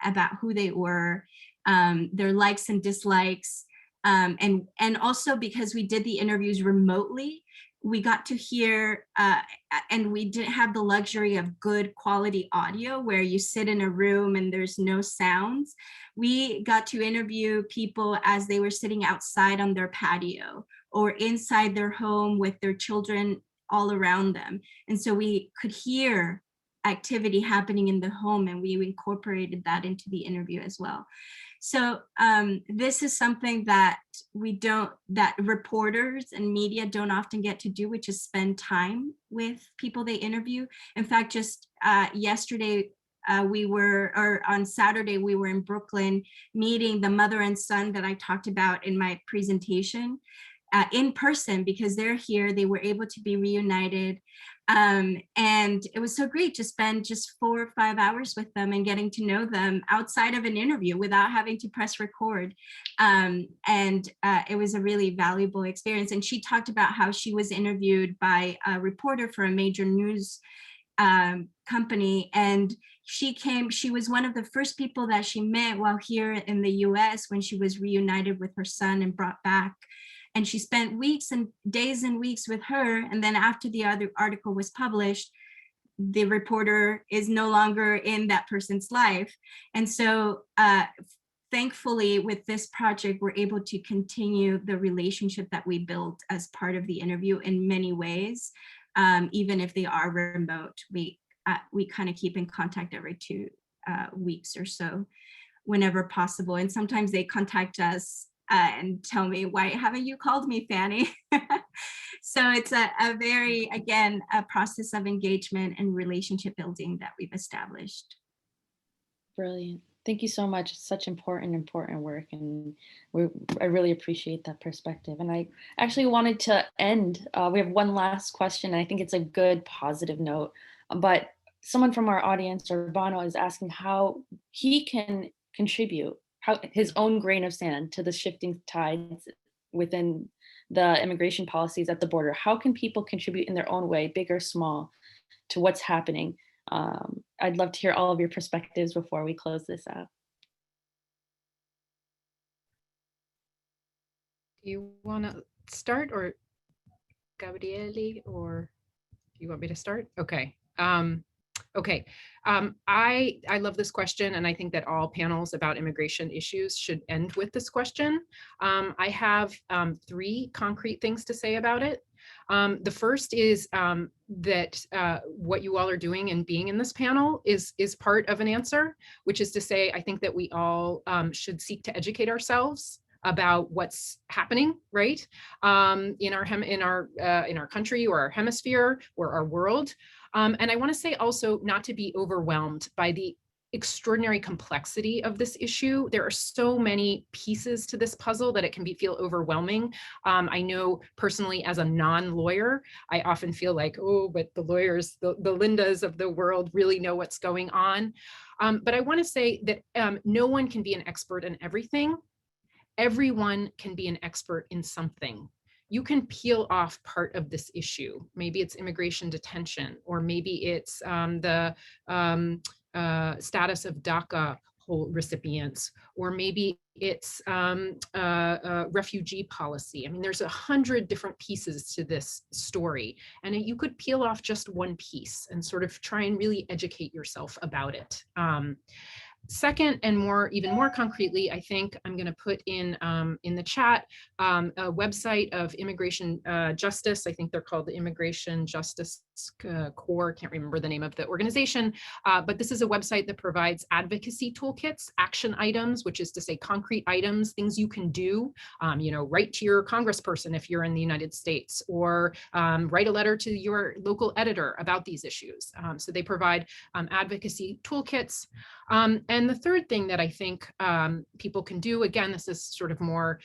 about who they were, their likes and dislikes. And also because we did the interviews remotely, we got to hear, and we didn't have the luxury of good quality audio where you sit in a room and there's no sounds. We got to interview people as they were sitting outside on their patio or inside their home with their children all around them. And so we could hear activity happening in the home, and we incorporated that into the interview as well. So this is something that that reporters and media don't often get to do, which is spend time with people they interview. In fact, just yesterday, on Saturday, we were in Brooklyn meeting the mother and son that I talked about in my presentation in person, because they're here. They were able to be reunited. And it was so great to spend just 4 or 5 hours with them and getting to know them outside of an interview without having to press record. It was a really valuable experience. And she talked about how she was interviewed by a reporter for a major news company, and she was one of the first people that she met while here in the US when she was reunited with her son and brought back. And she spent weeks and days and weeks with her. And then after the other article was published, the reporter is no longer in that person's life. And so thankfully, with this project, we're able to continue the relationship that we built as part of the interview in many ways. Even if they are remote, we kind of keep in contact every 2 weeks or so, whenever possible. And sometimes they contact us and tell me, why haven't you called me, Fanny? So it's a very, again, a process of engagement and relationship building that we've established. Brilliant. Thank you so much. It's such important work, and I really appreciate that perspective. And I actually wanted to end, we have one last question, and I think it's a good positive note, but someone from our audience, Urbano, is asking how he can contribute, how his own grain of sand to the shifting tides within the immigration policies at the border. How can people contribute in their own way, big or small, to what's happening? I'd love to hear all of your perspectives before we close this out. Do you want to start, or Gabrielle, or you want me to start? Okay. Okay. I love this question, and I think that all panels about immigration issues should end with this question. I have 3 concrete things to say about it. The first is that what you all are doing and being in this panel is part of an answer, which is to say, I think that we all should seek to educate ourselves about what's happening, right, in our country or our hemisphere or our world. And I want to say also not to be overwhelmed by the extraordinary complexity of this issue. There are so many pieces to this puzzle that it can feel overwhelming. I know personally, as a non-lawyer, I often feel like, oh, but the lawyers, the Lindas of the world really know what's going on. But I want to say that no one can be an expert in everything. Everyone can be an expert in something. You can peel off part of this issue. Maybe it's immigration detention, or maybe it's the status of DACA recipients, or maybe it's refugee policy. I mean, there's 100 different pieces to this story, and you could peel off just one piece and sort of try and really educate yourself about it. Second, and even more concretely, I think I'm going to put in the chat a website of immigration justice. I think they're called the Immigration Justice Corps. Can't remember the name of the organization, but this is a website that provides advocacy toolkits, action items, which is to say concrete items, things you can do. Write to your congressperson if you're in the United States, or write a letter to your local editor about these issues. So they provide advocacy toolkits. And the third thing that I think people can do, again, this is sort of more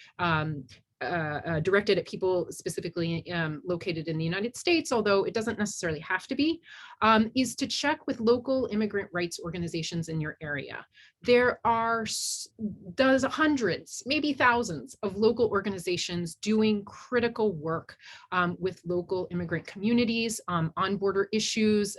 directed at people specifically located in the United States, although it doesn't necessarily have to be, is to check with local immigrant rights organizations in your area. There are hundreds, maybe thousands of local organizations doing critical work with local immigrant communities on border issues,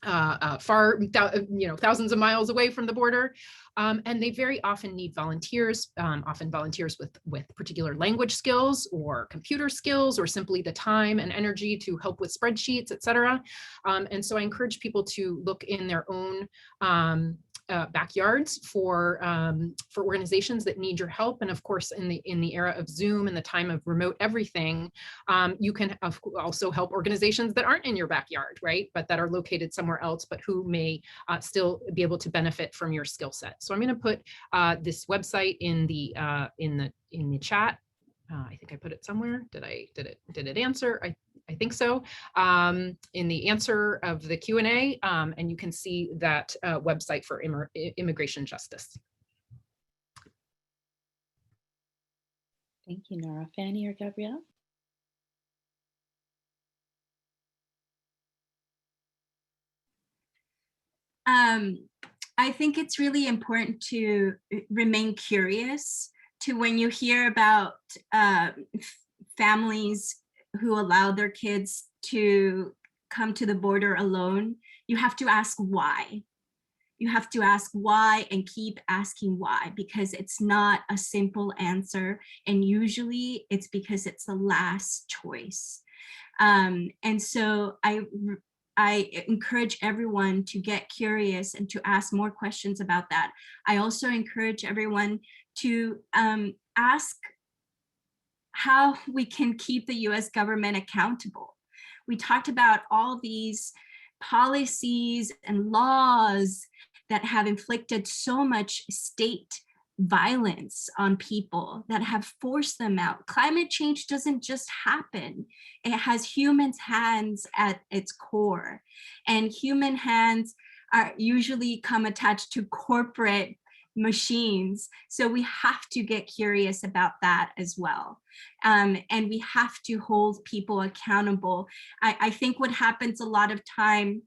thousands of miles away from the border. And they very often need volunteers, often volunteers with particular language skills or computer skills, or simply the time and energy to help with spreadsheets, et cetera. And so I encourage people to look in their own backyards for organizations that need your help. And of course, in the era of Zoom and the time of remote everything, you can also help organizations that aren't in your backyard, right, but that are located somewhere else, but who may still be able to benefit from your skill set. So I'm going to put this website in the chat. I think I put it somewhere. Did it answer? I think so, in the answer of the Q&A, and you can see that website for immigration justice. Thank you, Nara. Fanny or Gabrielle? I think it's really important to remain curious to when you hear about families who allow their kids to come to the border alone. You have to ask why. You have to ask why and keep asking why, because it's not a simple answer. And usually it's because it's the last choice. And so I encourage everyone to get curious and to ask more questions about that. I also encourage everyone to ask how we can keep the US government accountable. We talked about all these policies and laws that have inflicted so much state violence on people, that have forced them out. Climate change doesn't just happen. It has humans' hands at its core. And human hands are usually come attached to corporate machines. So we have to get curious about that as well. And we have to hold people accountable. I think what happens a lot of time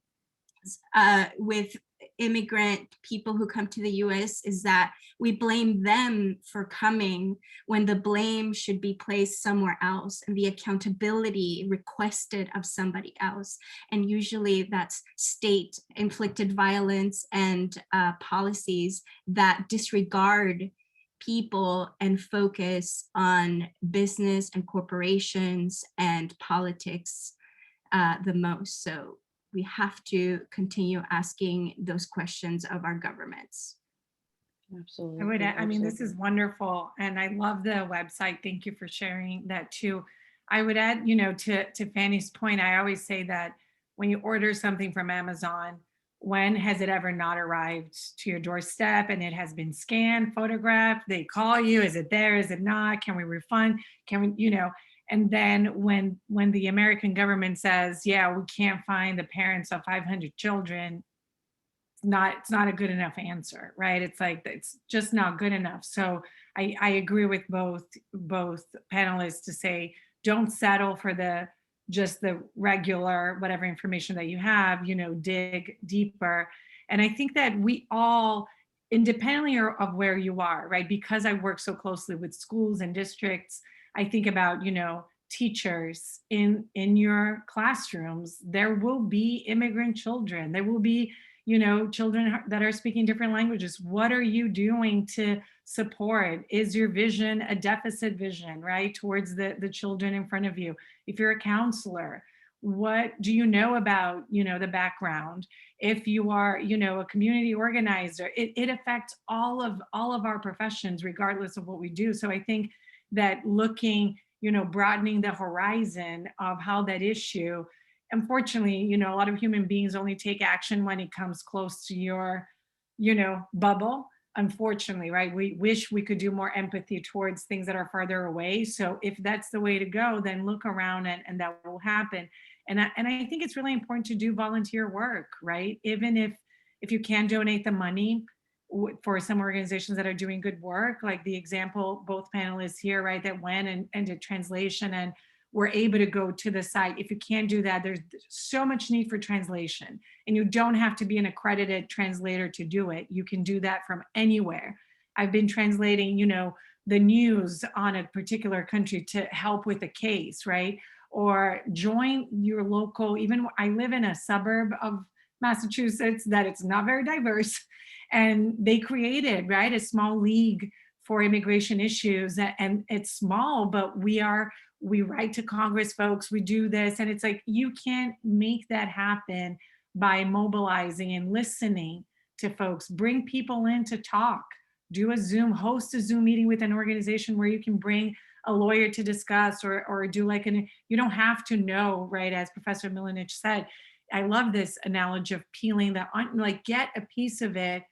with immigrant people who come to the US is that we blame them for coming when the blame should be placed somewhere else and the accountability requested of somebody else. And usually that's state inflicted violence and policies that disregard people and focus on business and corporations and politics the most. So we have to continue asking those questions of our governments. Absolutely. I would, I mean, this is absolutely. wonderful. And I love the website. Thank you for sharing that too. I would add, you know, to Fanny's point, I always say that when you order something from Amazon, when has it ever not arrived to your doorstep and it has been scanned, photographed, they call you, is it there, is it not, can we refund, can we, you know, and then when the American government says, yeah, we can't find the parents of 500 children, it's not a good enough answer, right? It's like, it's just not good enough. So I agree with both panelists to say, don't settle for just the regular, whatever information that you have, you know, dig deeper. And I think that we all, independently of where you are, right? Because I work so closely with schools and districts, I think about, you know, teachers in your classrooms. There will be immigrant children. There will be, you know, children that are speaking different languages. What are you doing to support? Is your vision a deficit vision, right? Towards the children in front of you. If you're a counselor, what do you know about, you know, the background? If you are, you know, a community organizer, it affects all of our professions, regardless of what we do. So I think that looking, you know, broadening the horizon of how that issue, unfortunately, you know, a lot of human beings only take action when it comes close to your, you know, bubble, unfortunately, right? We wish we could do more empathy towards things that are farther away. So if that's the way to go, then look around and that will happen. And I think it's really important to do volunteer work, right? Even if you can donate the money for some organizations that are doing good work, like the example both panelists here, right, that went and did translation and were able to go to the site. If you can't do that, there's so much need for translation, and you don't have to be an accredited translator to do it. You can do that from anywhere. I've been translating, you know, the news on a particular country to help with a case, right? Or join your local, even I live in a suburb of Massachusetts that it's not very diverse, and they created, right, a small league for immigration issues, and it's small, but we write to Congress folks, we do this, and it's like, you can't make that happen by mobilizing and listening to folks. Bring people in to talk, do a Zoom, host a Zoom meeting with an organization where you can bring a lawyer to discuss, or do like you don't have to know, right, as Professor Milanich said. I love this analogy of peeling the onion, like get a piece of it,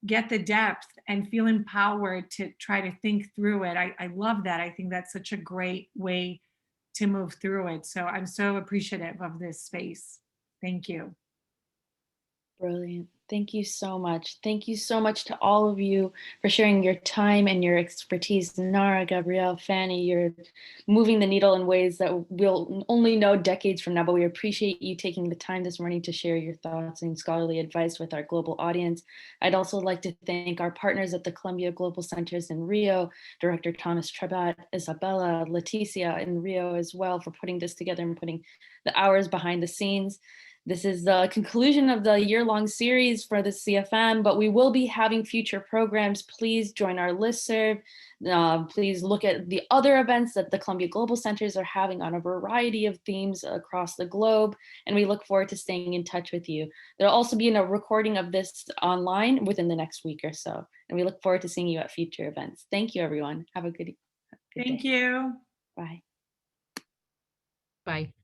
get the depth, and feel empowered to try to think through it. I love that. I think that's such a great way to move through it. So I'm so appreciative of this space. Thank you. Brilliant. Thank you so much. Thank you so much to all of you for sharing your time and your expertise. Nara, Gabrielle, Fanny, you're moving the needle in ways that we'll only know decades from now, but we appreciate you taking the time this morning to share your thoughts and scholarly advice with our global audience. I'd also like to thank our partners at the Columbia Global Centers in Rio, Director Thomas Trebat, Isabella, Leticia in Rio as well, for putting this together and putting the hours behind the scenes. This is the conclusion of the year-long series for the CFM, but we will be having future programs. Please join our listserv. Please look at the other events that the Columbia Global Centers are having on a variety of themes across the globe, and we look forward to staying in touch with you. There'll also be a recording of this online within the next week or so, and we look forward to seeing you at future events. Thank you, everyone. Have a good day. Thank you. Bye. Bye.